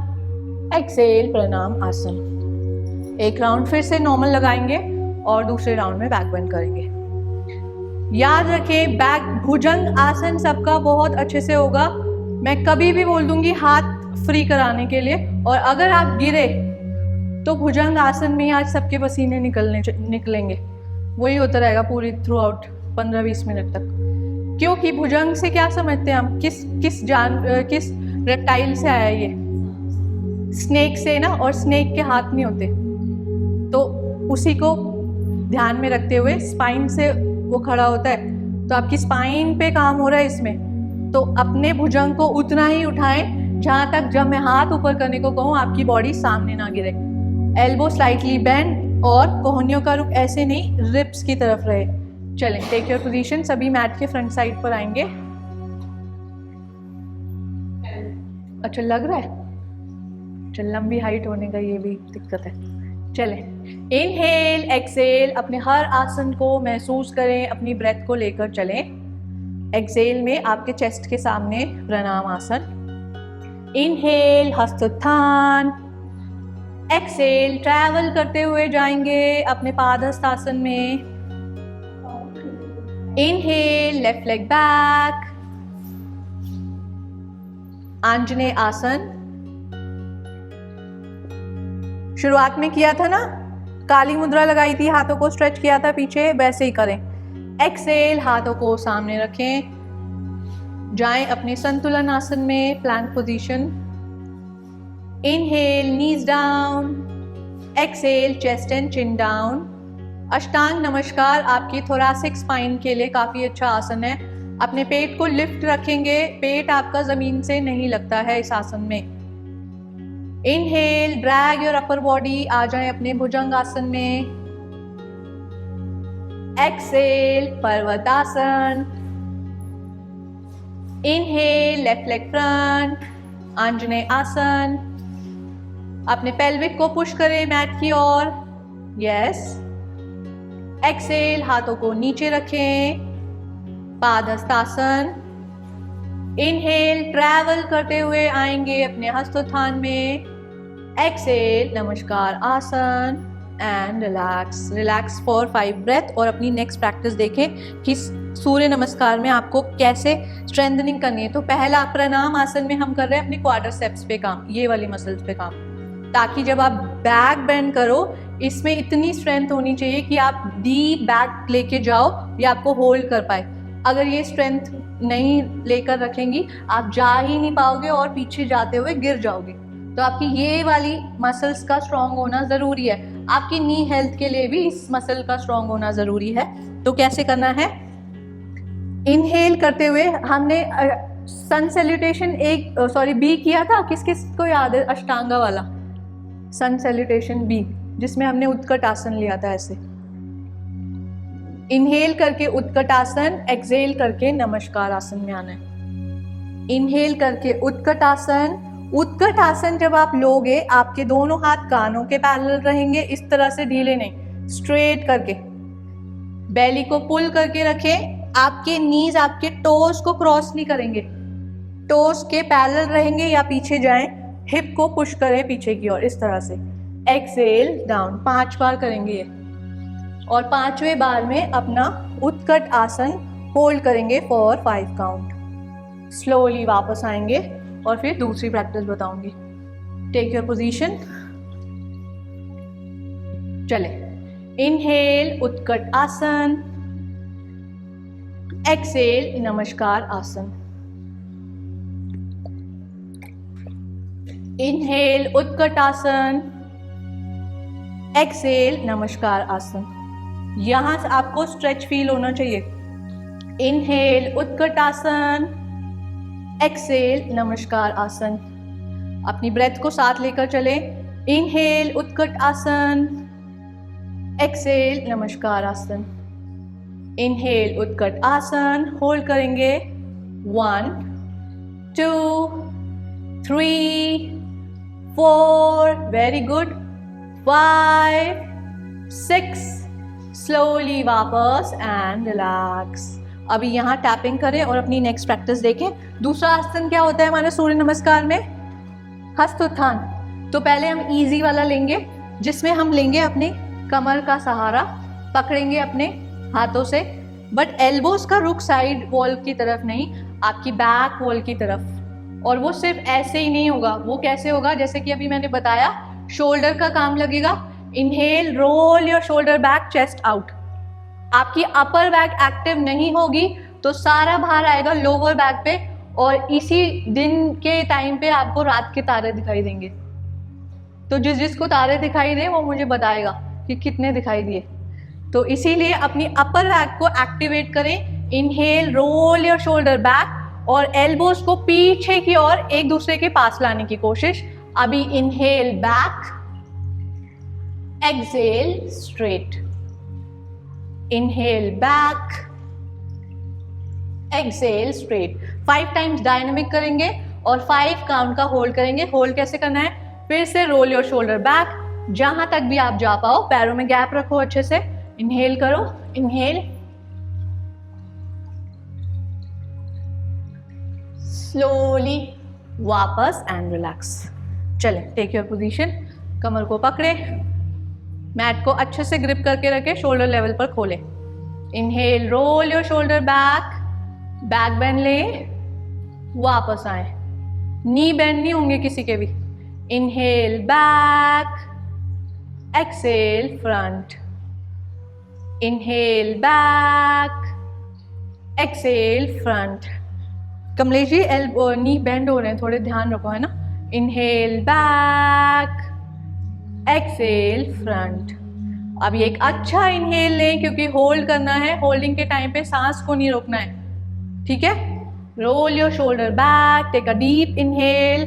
Exhale, प्रणाम आसन। एक राउंड फिर से नॉर्मल लगाएंगे और दूसरे राउंड में बैक बेंड करेंगे। याद रखें, बैक भुजंग आसन सबका बहुत अच्छे से होगा। मैं कभी भी बोल दूंगी हाथ फ्री कराने के लिए, और अगर आप गिरे तो भुजंग आसन में आज सबके पसीने निकलेंगे। वही होता रहेगा पूरी थ्रू आउट 15-20 मिनट तक। क्योंकि भुजंग से क्या समझते हैं हम, किस रेप्टाइल से आया ये? स्नेक से ना, और स्नेक के हाथ नहीं होते, तो उसी को ध्यान में रखते हुए स्पाइन से वो खड़ा होता है। तो आपकी स्पाइन पे काम हो रहा है इसमें, तो अपने भुजंग को उतना ही उठाएं जहां तक जब मैं हाथ ऊपर करने को कहूँ आपकी बॉडी सामने ना गिरे। एल्बो स्लाइटली बेंड, और कोहनियों का रुख ऐसे नहीं, रिब्स की तरफ रहे। चलें, टेक योर पोजीशन। सभी मैट के फ्रंट साइड पर आएंगे। अच्छा लग रहा है? चल, लंबी हाइट होने का ये भी दिक्कत है। चलें, इनहेल, एक्सेल, अपने हर आसन को महसूस करें, अपनी ब्रेथ को लेकर चलें। एक्सेल में आपके चेस्ट के सामने प्रणाम आसन। इनहेल, हस्तोत्थान। एक्सेल, ट्रैवल करते हुए जाएंगे अपने पादहस्तासन में। Inhale, left leg back, Anjaneya आसन। शुरुआत में किया था ना, काली मुद्रा लगाई थी, हाथों को स्ट्रेच किया था पीछे, वैसे ही करें। एक्सेल, हाथों को सामने रखें, जाएं अपने संतुलन आसन में, plank position. Inhale, knees down. Exhale, chest and chin down. अष्टांग नमस्कार आपकी थोरैसिक स्पाइन के लिए काफी अच्छा आसन है। अपने पेट को लिफ्ट रखेंगे, पेट आपका जमीन से नहीं लगता है इस आसन में। Inhale, drag your upper body, आ जाए अपने भुजंग आसन में। एक्सेल, पर्वतासन। इनहेल, लेफ्ट लेग फ्रंट, आंजनेय आसन। अपने पेल्विक को पुश करें मैट की ओर। यस। एक्सेल, हाथों को नीचे रखें, पादहस्तासन। इनहेल, ट्रैवल करते हुए आएंगे अपने हस्तोत्थान में। एक्सेल, नमस्कार आसन and relax. Relax for 5 breath. और अपनी नेक्स्ट प्रैक्टिस देखें कि सूर्य नमस्कार में आपको कैसे स्ट्रेंथनिंग करनी है। तो पहला प्रणाम आसन में हम कर रहे हैं अपने क्वाड्रिसेप्स पे काम, ये वाली मसल्स पे काम, ताकि जब आप बैक बेंड करो इसमें इतनी स्ट्रेंथ होनी चाहिए कि आप डीप बैक लेके जाओ, ये आपको होल्ड कर पाए। अगर ये स्ट्रेंथ नहीं लेकर रखेंगी आप जा ही नहीं पाओगे और पीछे जाते हुए गिर जाओगे। तो आपकी ये वाली मसल्स का स्ट्रांग होना ज़रूरी है। आपकी नी हेल्थ के लिए भी इस मसल का स्ट्रांग होना ज़रूरी है। तो कैसे करना है? इनहेल करते हुए हमने सन सैल्यूटेशन बी किया था। किस किस को याद है अष्टांगा वाला सन सैल्यूटेशन बी, जिसमें हमने उत्कट आसन लिया था ऐसे। इनहेल करके उत्कट आसन, एक्सेल करके नमस्कार आसन में आना है। इनहेल करके उत्कट आसन। उत्कट आसन जब आप लोगे आपके दोनों हाथ कानों के पैरेलल रहेंगे, इस तरह से ढीले नहीं, स्ट्रेट करके। बेली को पुल करके रखें, आपके नीज आपके टोज को क्रॉस नहीं करेंगे। टोस के पैरेलल रहेंगे या पीछे जाएं, हिप को पुश करें पीछे की ओर, इस तरह से। एक्सेल डाउन, 5 बार करेंगे ये। और 5वें बार में अपना उत्कट आसन होल्ड करेंगे फॉर 5 काउंट। स्लोली वापस आएंगे और फिर दूसरी प्रैक्टिस बताऊंगी। टेक योर पोजीशन, चले। इनहेल उत्कट आसन, एक्सेल नमस्कार आसन। इनहेल उत्कट आसन, एक्सेल नमस्कार आसन। यहां से आपको स्ट्रेच फील होना चाहिए। इनहेल उत्कट आसन, एक्सेल नमस्कार आसन। अपनी ब्रेथ को साथ लेकर चले। इनहेल उत्कट आसन, एक्सेल नमस्कार आसन। इनहेल उत्कट आसन, होल्ड करेंगे 1 2 3 4, वेरी गुड, 5 6, स्लोली वापस एंड रिलैक्स। अभी यहाँ टैपिंग करें और अपनी नेक्स्ट प्रैक्टिस देखें। दूसरा आसन क्या होता है हमारे सूर्य नमस्कार में? हस्त उत्थान। तो पहले हम इजी वाला लेंगे, जिसमें हम लेंगे अपने कमर का सहारा, पकड़ेंगे अपने हाथों से, बट एल्बोज का रुख साइड वॉल की तरफ नहीं, आपकी बैक वॉल की तरफ। और वो सिर्फ ऐसे ही नहीं होगा, वो कैसे होगा? जैसे कि अभी मैंने बताया, शोल्डर का काम लगेगा। Inhale, roll your shoulder back, chest out. आपकी अपर बैक एक्टिव नहीं होगी तो सारा भार आएगा लोअर बैक पे, और इसी दिन के टाइम पे आपको रात के तारे दिखाई देंगे। तो जिसको तारे दिखाई दे वो मुझे बताएगा कि कितने दिखाई दिए। तो इसीलिए अपनी अपर बैक को एक्टिवेट करें। Inhale, roll your shoulder back और एल्बोज को पीछे की ओर एक दूसरे के पास लाने की कोशिश। अभी inhale back, exhale straight. Inhale back, exhale straight. 5 times dynamic करेंगे और 5 काउंट का होल्ड करेंगे। होल्ड कैसे करना है? फिर से रोल योर शोल्डर बैक, जहां तक भी आप जा पाओ, पैरों में गैप रखो अच्छे से। इनहेल करो, इनहेल, स्लोली वापस एंड रिलैक्स। चले, टेक योर पोजीशन, कमर को पकड़े, मैट को अच्छे से ग्रिप करके रखे, शोल्डर लेवल पर खोले। Inhale, roll your shoulder back, back bend ले, वापस आए। नी बेंड नहीं होंगे किसी के भी। Inhale back, exhale front. Inhale back, exhale front. Kamlesh ji, elbow knee bend हो रहे हैं, थोड़े ध्यान रखो, है ना। Inhale back, exhale front. अभी एक अच्छा इनहेल लें, क्योंकि होल्ड करना है। होल्डिंग के टाइम पे सांस को नहीं रोकना है, ठीक है। Roll your shoulder back, take a deep inhale.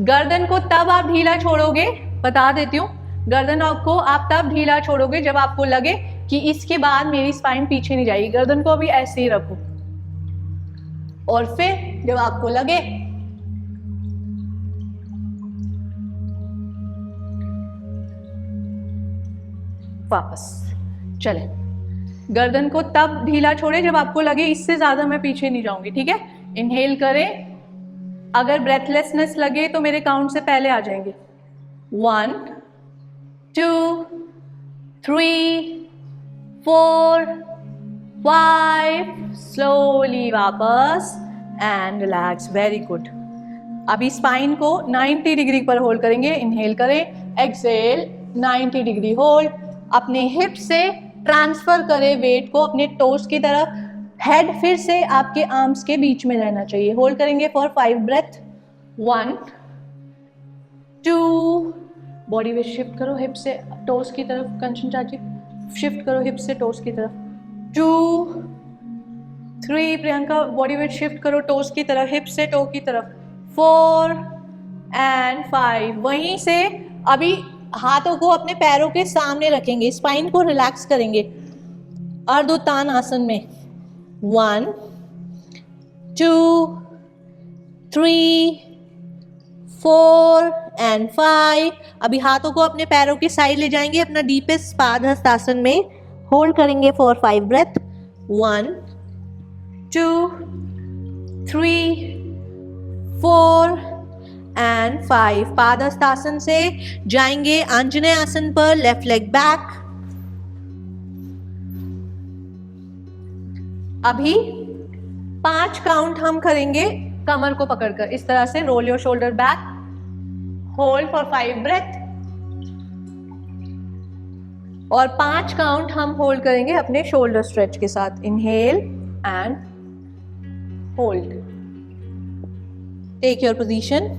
गर्दन को तब आप ढीला छोड़ोगे, बता देती हूँ, गर्दन को आप तब ढीला छोड़ोगे जब आपको लगे कि इसके बाद मेरी स्पाइन पीछे नहीं जाएगी। गर्दन को अभी ऐसे ही रखो, और फिर जब आपको लगे वापस चले। गर्दन को तब ढीला छोड़े जब आपको लगे इससे ज्यादा मैं पीछे नहीं जाऊंगी, ठीक है। इनहेल करें। अगर ब्रेथलेसनेस लगे तो मेरे काउंट से पहले आ जाएंगे। 1 2 3 4 5, स्लोली वापस एंड रिलैक्स। Very good. अभी स्पाइन को 90 डिग्री पर होल्ड करेंगे। इनहेल करें, एक्सेल 90 डिग्री होल्ड। अपने हिप से ट्रांसफर करें वेट को अपने टोस की तरफ। हेड फिर से आपके आर्म्स के बीच में रहना चाहिए। होल्ड करेंगे for 5 breath. 1 2, body weight shift करो हिप से टोस की तरफ। कंचन चाची, शिफ्ट करो हिप से टोस की तरफ। 2 3, प्रियंका बॉडी वेट शिफ्ट करो टोस की तरफ, हिप से टो की तरफ। 4 एंड 5। वहीं से अभी हाथों को अपने पैरों के सामने रखेंगे, स्पाइन को रिलैक्स करेंगे अर्ध उत्तान आसन में। 1 2 3 4 एंड 5। अभी हाथों को अपने पैरों के साइड ले जाएंगे, अपना डीपेस्ट पादहस्त आसन में होल्ड करेंगे फॉर 5 ब्रेथ। 1 2 3 4 एंड 5। पादहस्तासन से जाएंगे आंजनेय आसन पर, लेफ्ट लेग बैक। अभी 5 काउंट हम करेंगे कमर को पकड़कर, इस तरह से roll your shoulder back, hold for 5 breath, और 5 काउंट हम होल्ड करेंगे अपने शोल्डर स्ट्रेच के साथ। Inhale and hold, take your position.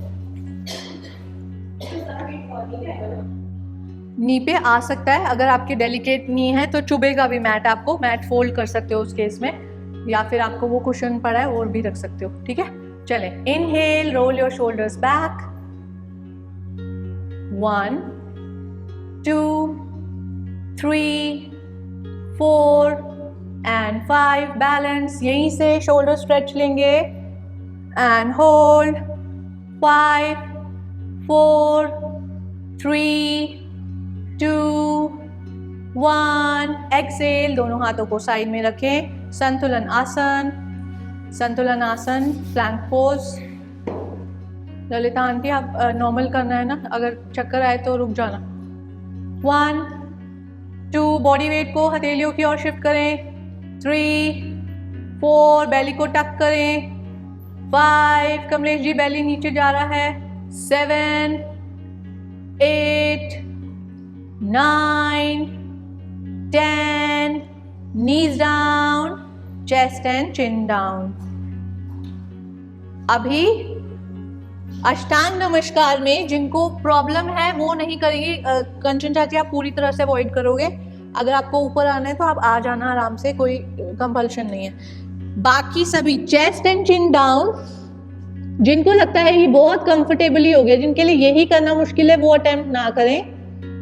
Knee पे आ सकता है, अगर आपके डेलिकेट नी है तो चुभेगा भी मैट, आपको मैट फोल्ड कर सकते हो उस केस में, या फिर आपको वो कुशन पड़ा है और भी रख सकते हो। ठीक है, चले। Inhale, roll your shoulders back, 1 2 3 4 and 5। Balance, यहीं से शोल्डर स्ट्रेच लेंगे एंड होल्ड, 5 4 3 2 1। एक्सेल, दोनों हाथों को साइड में रखें। संतुलन आसन, संतुलन आसन, प्लैंक पोज। ललिता आंटी, आप नॉर्मल करना है ना, अगर चक्कर आए तो रुक जाना। 1 2, बॉडी वेट को हथेलियों की ओर शिफ्ट करें। 3 4, बेली को टक करें। 5, कमलेश जी बेली नीचे जा रहा है। 7 8 9 10, knees down, chest and chin down। अभी अष्टांग नमस्कार में जिनको प्रॉब्लम है वो नहीं करेंगे। कंचन चाची, आप पूरी तरह से अवॉइड करोगे। अगर आपको ऊपर आना है तो आप आ जाना आराम से, कोई कंपल्शन नहीं है। बाकी सभी चेस्ट एंड चिन डाउन। जिनको लगता है ये बहुत कंफर्टेबली हो गया, जिनके लिए यही करना मुश्किल है, वो अटेम्प्ट ना करें।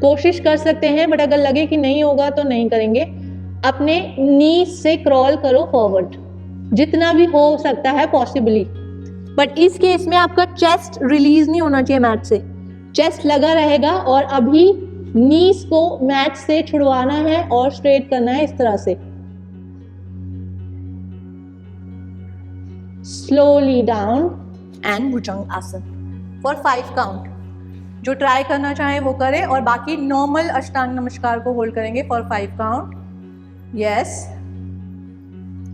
कोशिश कर सकते हैं, बट अगर लगे कि नहीं होगा तो नहीं करेंगे। अपने नीज से क्रॉल करो फॉरवर्ड, जितना भी हो सकता है पॉसिबली। बट इस केस में आपका चेस्ट रिलीज नहीं होना चाहिए मैट से, चेस्ट लगा रहेगा। और अभी नीज को मैट से छुड़वाना है और स्ट्रेट करना है इस तरह से। स्लोली डाउन एंड भुजंग आसन फॉर 5 काउंट। जो ट्राई करना चाहे वो करें, और बाकी नॉर्मल अष्टांग नमस्कार को होल्ड करेंगे फॉर 5 काउंट। यस,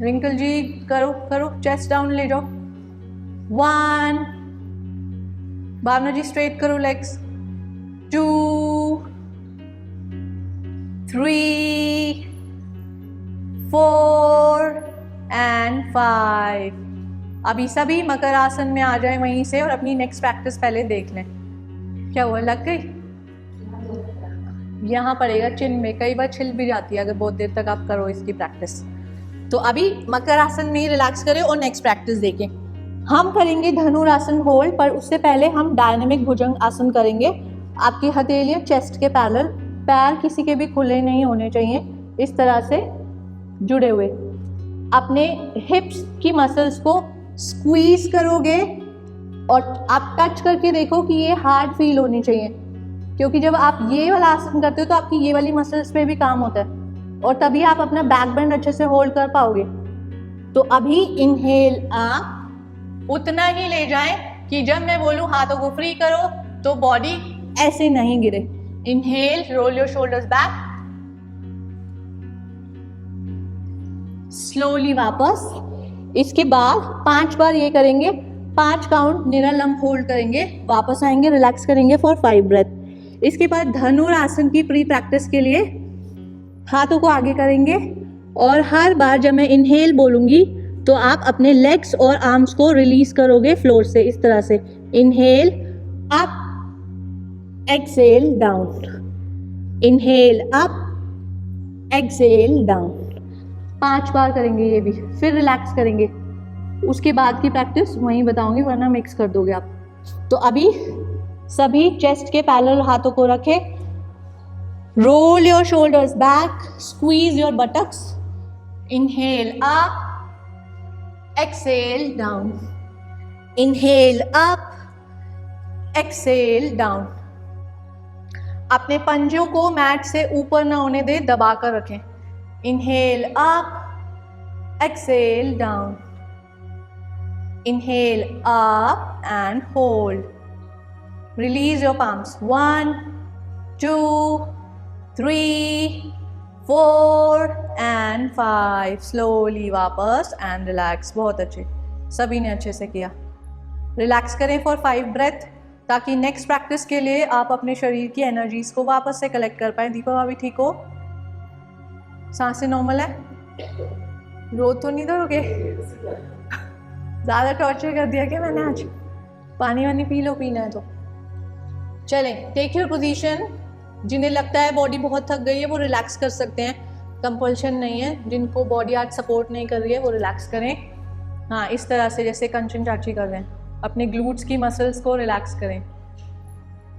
रिंकल जी करो करो, चेस्ट डाउन ले जाओ। 1, भावना जी स्ट्रेट करो लेग्स। 2 3 4 एंड 5। अभी सभी मकर आसन में आ जाए वहीं से, और अपनी नेक्स्ट प्रैक्टिस पहले देख लें। क्या हुआ, लग गई? यहाँ पड़ेगा चिन में, कई बार छिल भी जाती है अगर बहुत देर तक आप करो इसकी प्रैक्टिस। तो अभी मकर आसन में ही रिलैक्स करें और नेक्स्ट प्रैक्टिस देखें। हम करेंगे धनुरासन होल्ड, पर उससे पहले हम डायनामिक भुजंग आसन करेंगे। आपकी हथेलियां चेस्ट के पैरेलल, पैर किसी के भी खुले नहीं होने चाहिए, इस तरह से जुड़े हुए। अपने हिप्स की मसल्स को स्क्वीज करोगे और आप टच करके देखो कि ये हार्ड फील होनी चाहिए, क्योंकि जब आप ये वाला आसन करते हो तो आपकी ये वाली मसल्स पे भी काम होता है, और तभी आप अपना बैक बेंड अच्छे से होल्ड कर पाओगे। तो अभी इनहेल आप उतना ही ले जाएं कि जब मैं बोलूं हाथों को फ्री करो तो बॉडी ऐसे नहीं गिरे। Inhale, roll your shoulders back, slowly वापस। इसके बाद 5 बार ये करेंगे, 5 काउंट निरालंब होल्ड करेंगे, वापस आएंगे, रिलैक्स करेंगे फॉर 5 ब्रेथ। इसके बाद धनुरासन की प्री प्रैक्टिस के लिए हाथों को आगे करेंगे, और हर बार जब मैं इनहेल बोलूंगी तो आप अपने लेग्स और आर्म्स को रिलीज करोगे फ्लोर से, इस तरह से। Inhale up, exhale down, inhale up, exhale down. 5 बार करेंगे ये भी, फिर रिलैक्स करेंगे। उसके बाद की प्रैक्टिस वहीं बताऊंगी, वरना मिक्स कर दोगे आप। तो अभी सभी चेस्ट के पैरेलल हाथों को रखें। Roll your shoulders back, squeeze your buttocks. Inhale up, exhale down, inhale up, exhale down. अपने पंजों को मैट से ऊपर ना होने दे, दबा कर रखें। Inhale up, exhale down, Inhale up and hold. Release your palms. 1, 2, 3, 4 and 5. Slowly वापस and relax. बहुत अच्छे, सभी ने अच्छे से किया. रिलैक्स करें फॉर 5 ब्रेथ, ताकि नेक्स्ट प्रैक्टिस के लिए आप अपने शरीर की एनर्जीज को वापस से कलेक्ट कर पाए. दीपा भाभी ठीक हो? सांसें नॉर्मल है? रो तो नहीं दोगे? ज़्यादा टॉर्चर कर दिया क्या मैंने आज? पानी वानी पी लो, पीना है तो. चलें, टेक योर पोजीशन. जिन्हें लगता है बॉडी बहुत थक गई है वो रिलैक्स कर सकते हैं, कंपल्शन नहीं है. जिनको बॉडी आज सपोर्ट नहीं कर रही है वो रिलैक्स करें. हाँ, इस तरह से जैसे कंचन चाची कर रहे हैं, अपने ग्लूट्स की मसल्स को रिलैक्स करें.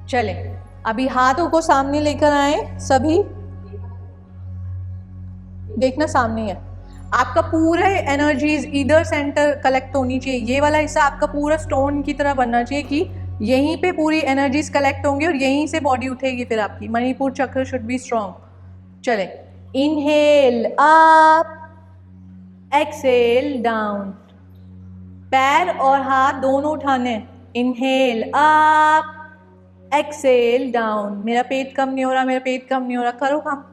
चलें, अभी हाथों को सामने लेकर आए. सभी देखना सामने है. आपका पूरा एनर्जीज इधर सेंटर कलेक्ट होनी चाहिए. ये वाला हिस्सा आपका पूरा स्टोन की तरह बनना चाहिए कि यहीं पे पूरी एनर्जीज कलेक्ट होंगी और यहीं से बॉडी उठेगी फिर आपकी. मणिपुर चक्र शुड बी स्ट्रॉन्ग. चले, इनहेल अप, एक्सेल डाउन. पैर और हाथ दोनों उठाने. Inhale up, exhale down. मेरा पेट कम नहीं हो रहा, मेरा पेट कम नहीं हो रहा, करो काम.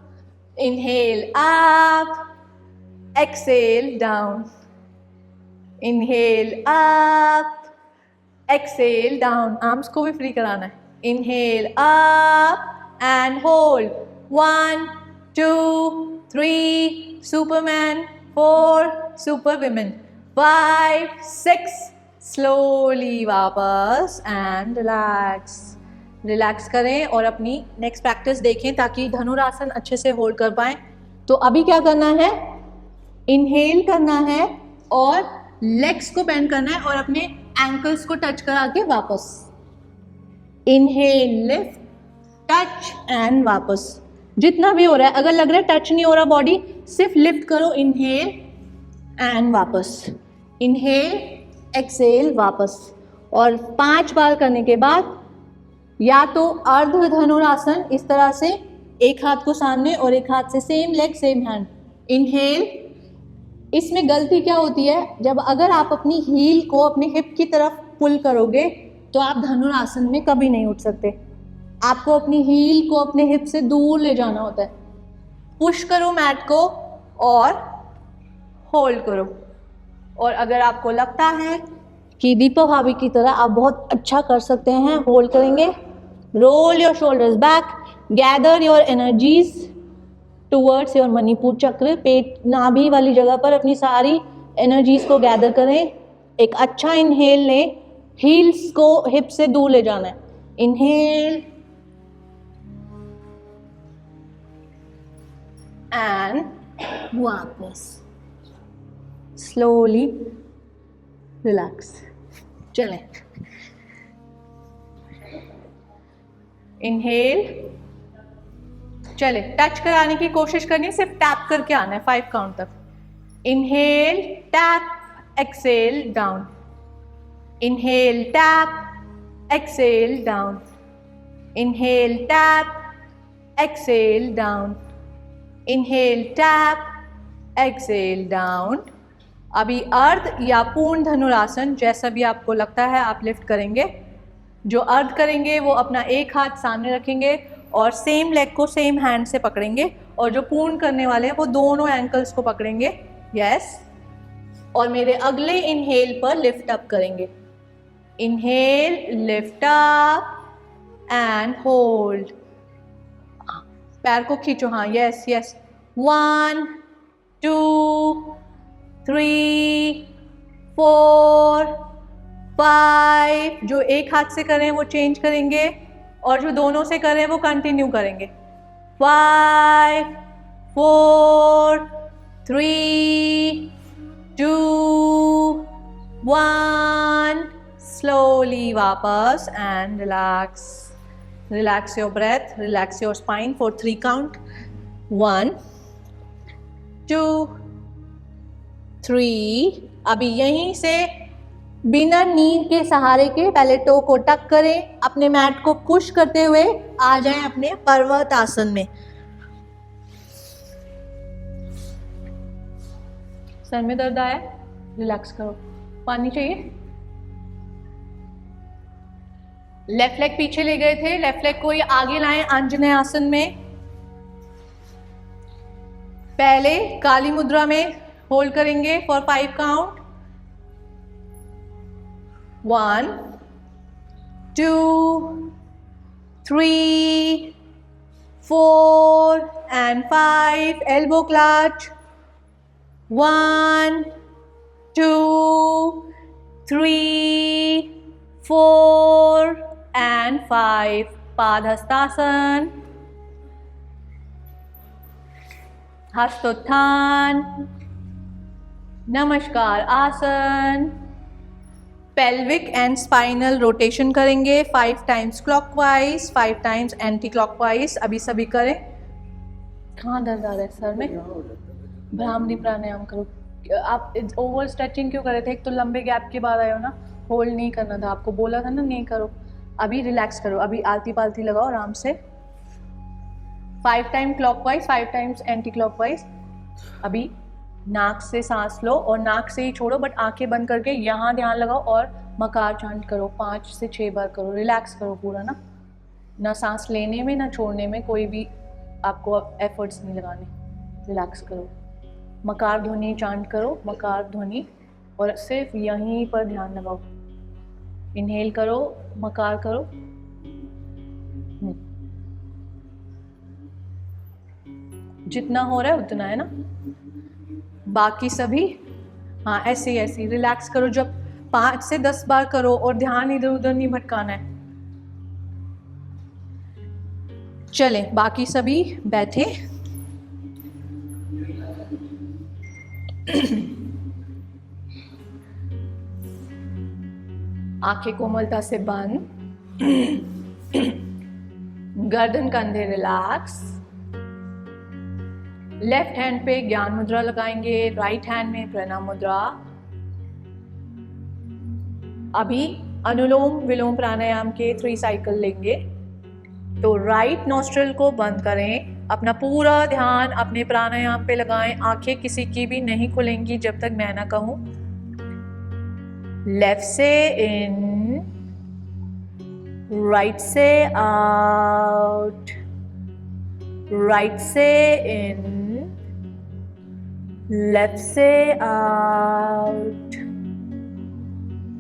Inhale up, exhale down. Inhale up, exhale down. Arms को भी free कराना है. Inhale up and hold. 1, 2, 3, Superman. 4, Superwomen. 5, 6. Slowly वापस and relax. रिलैक्स करें और अपनी नेक्स्ट प्रैक्टिस देखें ताकि धनुरासन अच्छे से होल्ड कर पाएं. तो अभी क्या करना है? इनहेल करना है और लेग्स को बेंड करना है और अपने एंकल्स को टच करा के वापस. इनहेल, लिफ्ट, टच एंड वापस. जितना भी हो रहा है, अगर लग रहा है टच नहीं हो रहा बॉडी, सिर्फ लिफ्ट करो. इनहेल एंड वापस. इनहेल, एक्सेल, वापस. और 5 बार करने के बाद या तो अर्ध धनुरासन इस तरह से, एक हाथ को सामने और एक हाथ से same leg same hand. Inhale. इसमें गलती क्या होती है, जब अगर आप अपनी हील को अपने हिप की तरफ पुल करोगे तो आप धनुरासन में कभी नहीं उठ सकते. आपको अपनी हील को अपने हिप से दूर ले जाना होता है. पुश करो मैट को और होल्ड करो. और अगर आपको लगता है कि दीपा भाभी की तरह आप बहुत अच्छा कर सकते हैं, होल्ड करेंगे. Roll your shoulders back, gather your energies towards your Manipur chakra. पेट नाभि वाली जगह पर अपनी सारी एनर्जीज को गैदर करें. एक अच्छा इनहेल लें, हील्स को हिप से दूर ले जाना है. इनहेल एंड वापस. Slowly relax. चलें, इनहेल. चले, टच कराने की कोशिश करनी है, सिर्फ टैप करके आना है 5 काउंट तक. Inhale, tap, exhale, down. Inhale, tap, exhale, down. Inhale, tap, exhale, down. Inhale, tap, exhale, down. अभी अर्ध या पूर्ण धनुरासन, जैसा भी आपको लगता है आप लिफ्ट करेंगे. जो अर्ध करेंगे वो अपना एक हाथ सामने रखेंगे और सेम लेग को सेम हैंड से पकड़ेंगे. और जो पूर्ण करने वाले हैं वो दोनों एंकल्स को पकड़ेंगे. यस. और मेरे अगले इनहेल पर लिफ्ट अप करेंगे. Inhale, lift up and hold. पैर को खींचो. हाँ, यस यस. 1, 2, 3, 4, 5. जो एक हाथ से करें वो चेंज करेंगे और जो दोनों से करें वो कंटिन्यू करेंगे. 5, 4, 3, 2, 1. Slowly वापस and relax. Relax your breath, relax your spine for 3 count. 1, 2, 3. अभी यहीं से बिना नींद के सहारे के पहले टो को टक करें, अपने मैट को पुश करते हुए आ जाएं अपने पर्वत आसन में. सर में दर्द आया, रिलैक्स करो. पानी चाहिए? लेफ्ट लेग पीछे ले गए थे, लेफ्ट लेग को ये आगे लाएं आंजनेय आसन में। पहले काली मुद्रा में होल्ड करेंगे for 5 count. 1 2 3 4 and 5. Elbow clutch. 1 2 3 4 and 5. Padhastasana. हस्तोत्थान, नमस्कार आसन। पेल्विक एंड स्पाइनल रोटेशन करेंगे 5 times clockwise, 5 times anti clockwise. अभी सभी करें। कहाँ दर्द आ रहा है सर में? भ्रामरी प्राणायाम करो। आप ओवर स्ट्रेचिंग क्यों कर रहे थे? एक तो लंबे गैप के बाद आए हो ना, होल्ड नहीं करना था, आपको बोला था ना नहीं करो। अभी रिलैक्स करो, अभी आलती पालती लगाओ आराम से। 5 time clockwise, 5 times anti clockwise. अभी नाक से सांस लो और नाक से ही छोड़ो, बट आंखें बंद करके यहाँ ध्यान लगाओ और मकार चांट करो। 5 से 6 बार करो। रिलैक्स करो पूरा ना सांस लेने में ना छोड़ने में कोई भी आपको एफर्ट्स नहीं लगाने। रिलैक्स करो। मकार ध्वनि चांट करो, मकार ध्वनि, और सिर्फ यहीं पर ध्यान लगाओ। इनहेल करो, मकार करो। जितना हो रहा है उतना है ना। बाकी सभी हाँ ऐसे ही रिलैक्स करो। जब 5 से 10 बार करो और ध्यान इधर उधर नहीं भटकाना है। चले बाकी सभी बैठे। आंखें कोमलता से बंद। गर्दन कंधे रिलैक्स। लेफ्ट हैंड पे ज्ञान मुद्रा लगाएंगे, राइट हैंड में प्रणाम मुद्रा। अभी अनुलोम विलोम प्राणायाम के 3 साइकिल लेंगे। तो राइट नॉस्ट्रल को बंद करें, अपना पूरा ध्यान अपने प्राणायाम पे लगाएं। आंखें किसी की भी नहीं खुलेंगी जब तक मैं ना कहूं। लेफ्ट से इन, राइट से आउट, राइट से इन, लेफ्ट से आउट,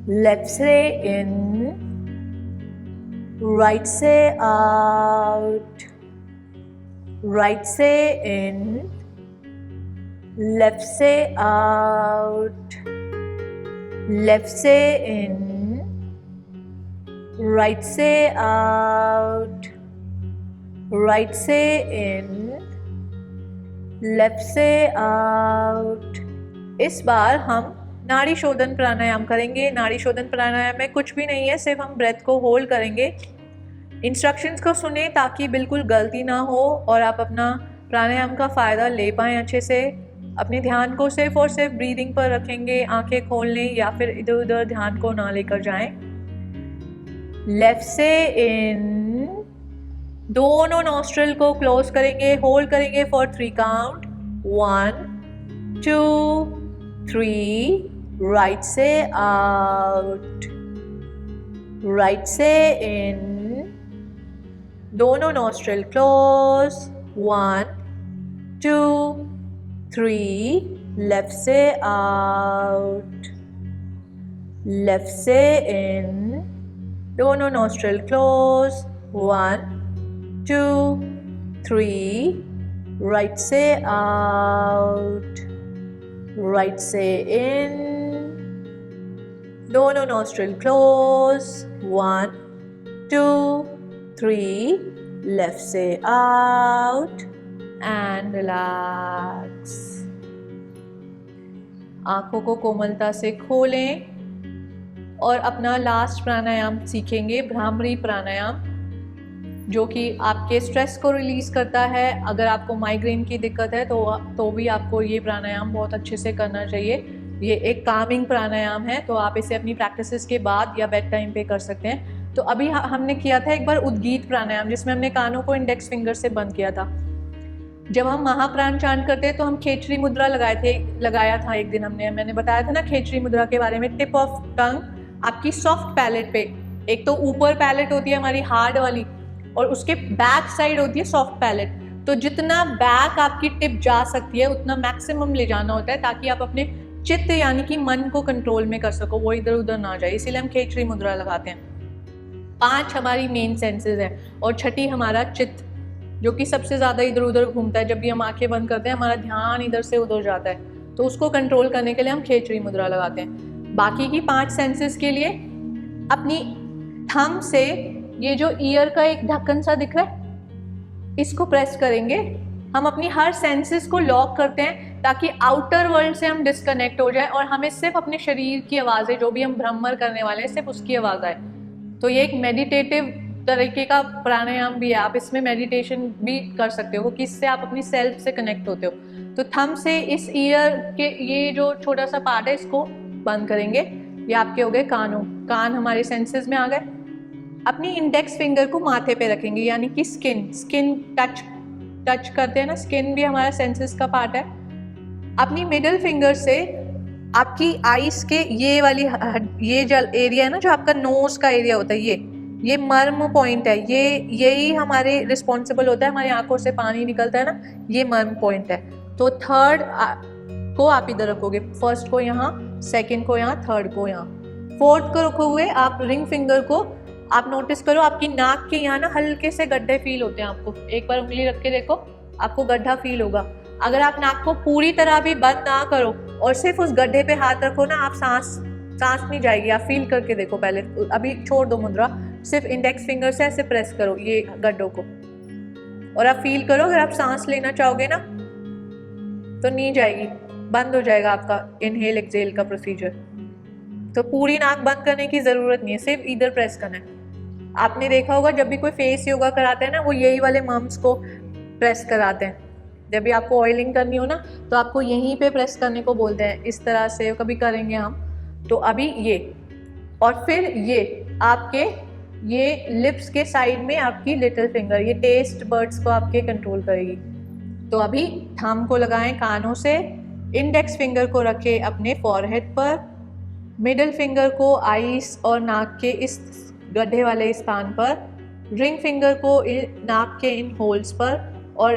लेफ्ट से इन, राइट से आउट, राइट से इन, लेफ्ट से आउट, लेफ्ट से इन, राइट से आउट, राइट से इन, लेफ्ट से आउट। इस बार हम नाड़ी शोधन प्राणायाम करेंगे। नाड़ी शोधन प्राणायाम में कुछ भी नहीं है, सिर्फ हम ब्रेथ को होल्ड करेंगे। इंस्ट्रक्शंस को सुने ताकि बिल्कुल गलती ना हो और आप अपना प्राणायाम का फ़ायदा ले पाएँ अच्छे से। अपने ध्यान को सिर्फ और सिर्फ ब्रीदिंग पर रखेंगे। आंखें खोल लें या फिर इधर उधर ध्यान को ना लेकर जाएं। लेफ्ट से इन, दोनों नॉस्ट्रल को क्लोज करेंगे, होल्ड करेंगे फॉर 3 काउंट। 1 2 3। राइट से आउट, राइट से इन, दोनों नॉस्ट्रल क्लोज। 1 2 3। लेफ्ट से आउट, लेफ्ट से इन, दोनों नॉस्ट्रल क्लोज। 1 2 3। राइट से आउट, राइट से इन, दोनों नॉस्ट्रल क्लोज। 1 2 3। लेफ्ट से आउट एंड रिलैक्स। आंखों को कोमलता से खोलें और अपना लास्ट प्राणायाम सीखेंगे, भ्रामरी प्राणायाम, जो कि आपके स्ट्रेस को रिलीज़ करता है। अगर आपको माइग्रेन की दिक्कत है तो भी आपको ये प्राणायाम बहुत अच्छे से करना चाहिए। ये एक कामिंग प्राणायाम है, तो आप इसे अपनी प्रैक्टिसेस के बाद या बेड टाइम पे कर सकते हैं। तो अभी हमने किया था एक बार उद्गीत प्राणायाम, जिसमें हमने कानों को इंडेक्स फिंगर से बंद किया था। जब हम महाप्राण चांट करते हैं तो हम खेचरी मुद्रा लगाया था एक दिन मैंने बताया था ना खेचरी मुद्रा के बारे में। टिप ऑफ टंग आपकी सॉफ्ट पैलेट पे एक तो ऊपर पैलेट होती है हमारी हार्ड वाली और उसके बैक साइड होती है सॉफ्ट पैलेट। तो जितना बैक आपकी टिप जा सकती है उतना मैक्सिमम ले जाना होता है ताकि आप अपने चित्त यानी कि मन को कंट्रोल में कर सको, वो इधर उधर ना जाए, इसीलिए हम खेचरी मुद्रा लगाते हैं। 5 हमारी मेन सेंसेस हैं और छठी हमारा चित्त, जो कि सबसे ज़्यादा इधर उधर घूमता है। जब भी हम आंखें बंद करते हैं हमारा ध्यान इधर से उधर जाता है, तो उसको कंट्रोल करने के लिए हम खेचरी मुद्रा लगाते हैं। बाकी की 5 सेंसेस के लिए अपनी थंब से ये जो ईयर का एक ढक्कन सा दिख रहा है, इसको प्रेस करेंगे। हम अपनी हर सेंसेस को लॉक करते हैं ताकि आउटर वर्ल्ड से हम डिस्कनेक्ट हो जाए और हमें सिर्फ अपने शरीर की आवाज़ें, जो भी हम भ्रमर करने वाले हैं, सिर्फ उसकी आवाज़ आए। तो ये एक मेडिटेटिव तरीके का प्राणायाम भी है, आप इसमें मेडिटेशन भी कर सकते हो क्योंकि इससे आप अपनी सेल्फ से कनेक्ट होते हो। तो थंब से इस ईयर के ये जो छोटा सा पार्ट है इसको बंद करेंगे। ये आपके हो गए कानों, कान हमारे सेंसेस में आ गए। अपनी इंडेक्स फिंगर को माथे पे रखेंगे यानी कि स्किन टच करते हैं ना, स्किन भी हमारा सेंसेस का पार्ट है। अपनी मिडिल फिंगर से आपकी आईज के ये वाली ये जल एरिया है ना, जो आपका नोज का एरिया होता है, ये मर्म पॉइंट है, यही हमारे रिस्पॉन्सिबल होता है, हमारी आंखों से पानी निकलता है ना, ये मर्म पॉइंट है। तो थर्ड को आप इधर रखोगे, फर्स्ट को यहाँ, सेकंड को यहाँ, थर्ड को यहाँ, फोर्थ को रखोगे आप रिंग फिंगर को। आप नोटिस करो आपकी नाक के यहाँ ना हल्के से गड्ढे फील होते हैं आपको, एक बार उंगली रख के देखो, आपको गड्ढा फील होगा। अगर आप नाक को पूरी तरह भी बंद ना करो और सिर्फ उस गड्ढे पे हाथ रखो ना, आप सांस नहीं जाएगी, आप फील करके देखो पहले। अभी छोड़ दो मुद्रा, सिर्फ इंडेक्स फिंगर से ऐसे प्रेस करो ये गड्ढों को और आप फील करो। अगर आप सांस लेना चाहोगे ना तो नहीं जाएगी, बंद हो जाएगा आपका इनहेल एक्सहेल का प्रोसीजर। तो पूरी नाक बंद करने की जरूरत नहीं है, सिर्फ इधर प्रेस करना है। आपने देखा होगा जब भी कोई फेस योगा कराते हैं ना, वो यही वाले मम्स को प्रेस कराते हैं। जब भी आपको ऑयलिंग करनी हो ना तो आपको यहीं पे प्रेस करने को बोलते हैं, इस तरह से कभी करेंगे हम। तो अभी ये, और फिर ये आपके ये लिप्स के साइड में आपकी लिटिल फिंगर, ये टेस्ट बर्ड्स को आपके कंट्रोल करेगी। तो अभी थंब को लगाएं कानों से, इंडेक्स फिंगर को रखें अपने फॉरहेड पर, मिडिल फिंगर को आईज और नाक के इस गड्ढे वाले स्थान पर, रिंग फिंगर को नाक के इन होल्स पर और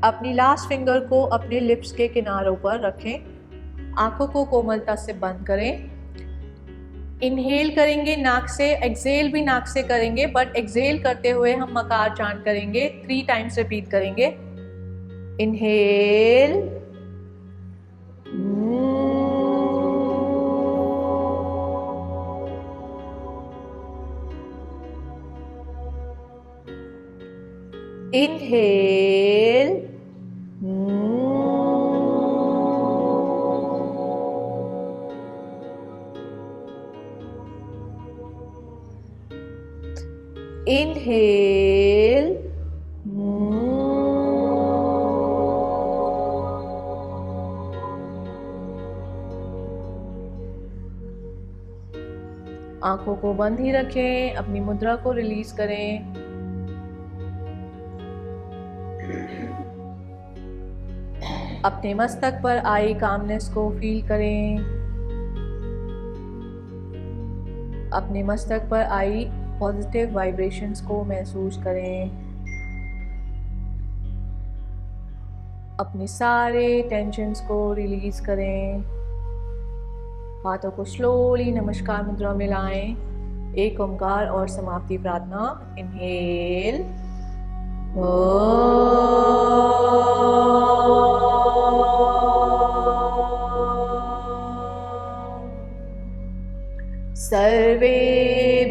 अपनी लास्ट फिंगर को अपने लिप्स के किनारों पर रखें। आंखों को कोमलता से बंद करें। इनहेल करेंगे नाक से, एक्सहेल भी नाक से करेंगे, बट एक्सहेल करते हुए हम मकार चांट करेंगे, 3 टाइम्स रिपीट करेंगे। इनहेल, inhale, inhale, आंखों को बंद ही रखें, अपनी मुद्रा को रिलीज करें। अपने मस्तक पर आई कामनेस को फील करें। अपने मस्तक पर आई पॉजिटिव वाइब्रेशंस को महसूस करें। अपने सारे टेंशन्स को रिलीज करें। हाथों को स्लोली नमस्कार मुद्रा में लाएं। एक ओंकार और समाप्ति प्रार्थना। इनहेल, सर्वे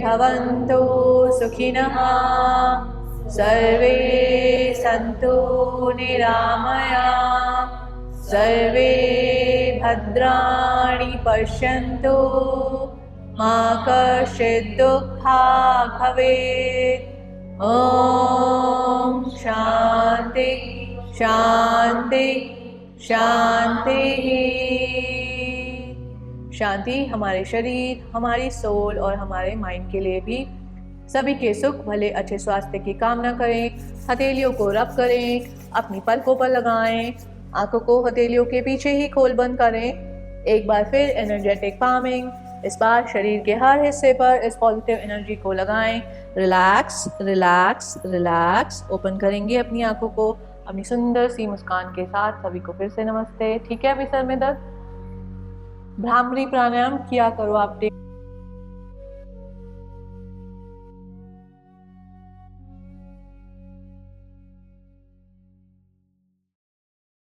भवन्तु सुखिनः, सर्वे सन्तु निरामया, सर्वे भद्राणि पश्यन्तु, मा कश्चित् दुःखात् भवेत्। ॐ शान्ति शान्ति शान्तिः। शांति हमारे शरीर, हमारी सोल और हमारे माइंड के लिए भी। सभी के सुख भले अच्छे स्वास्थ्य की कामना करें। हथेलियों को रब करें, अपनी पलकों पर लगाएं, आंखों को हथेलियों के पीछे ही खोल बंद करें। एक बार फिर एनर्जेटिक पामिंग, इस बार शरीर के हर हिस्से पर इस पॉजिटिव एनर्जी को लगाएं। Relax relax relax. ओपन करेंगे अपनी आंखों को अपनी सुंदर सी मुस्कान के साथ। सभी को फिर से नमस्ते। ठीक है, अभी सर में दर्द, भ्रामरी प्राणायाम किया करो आप।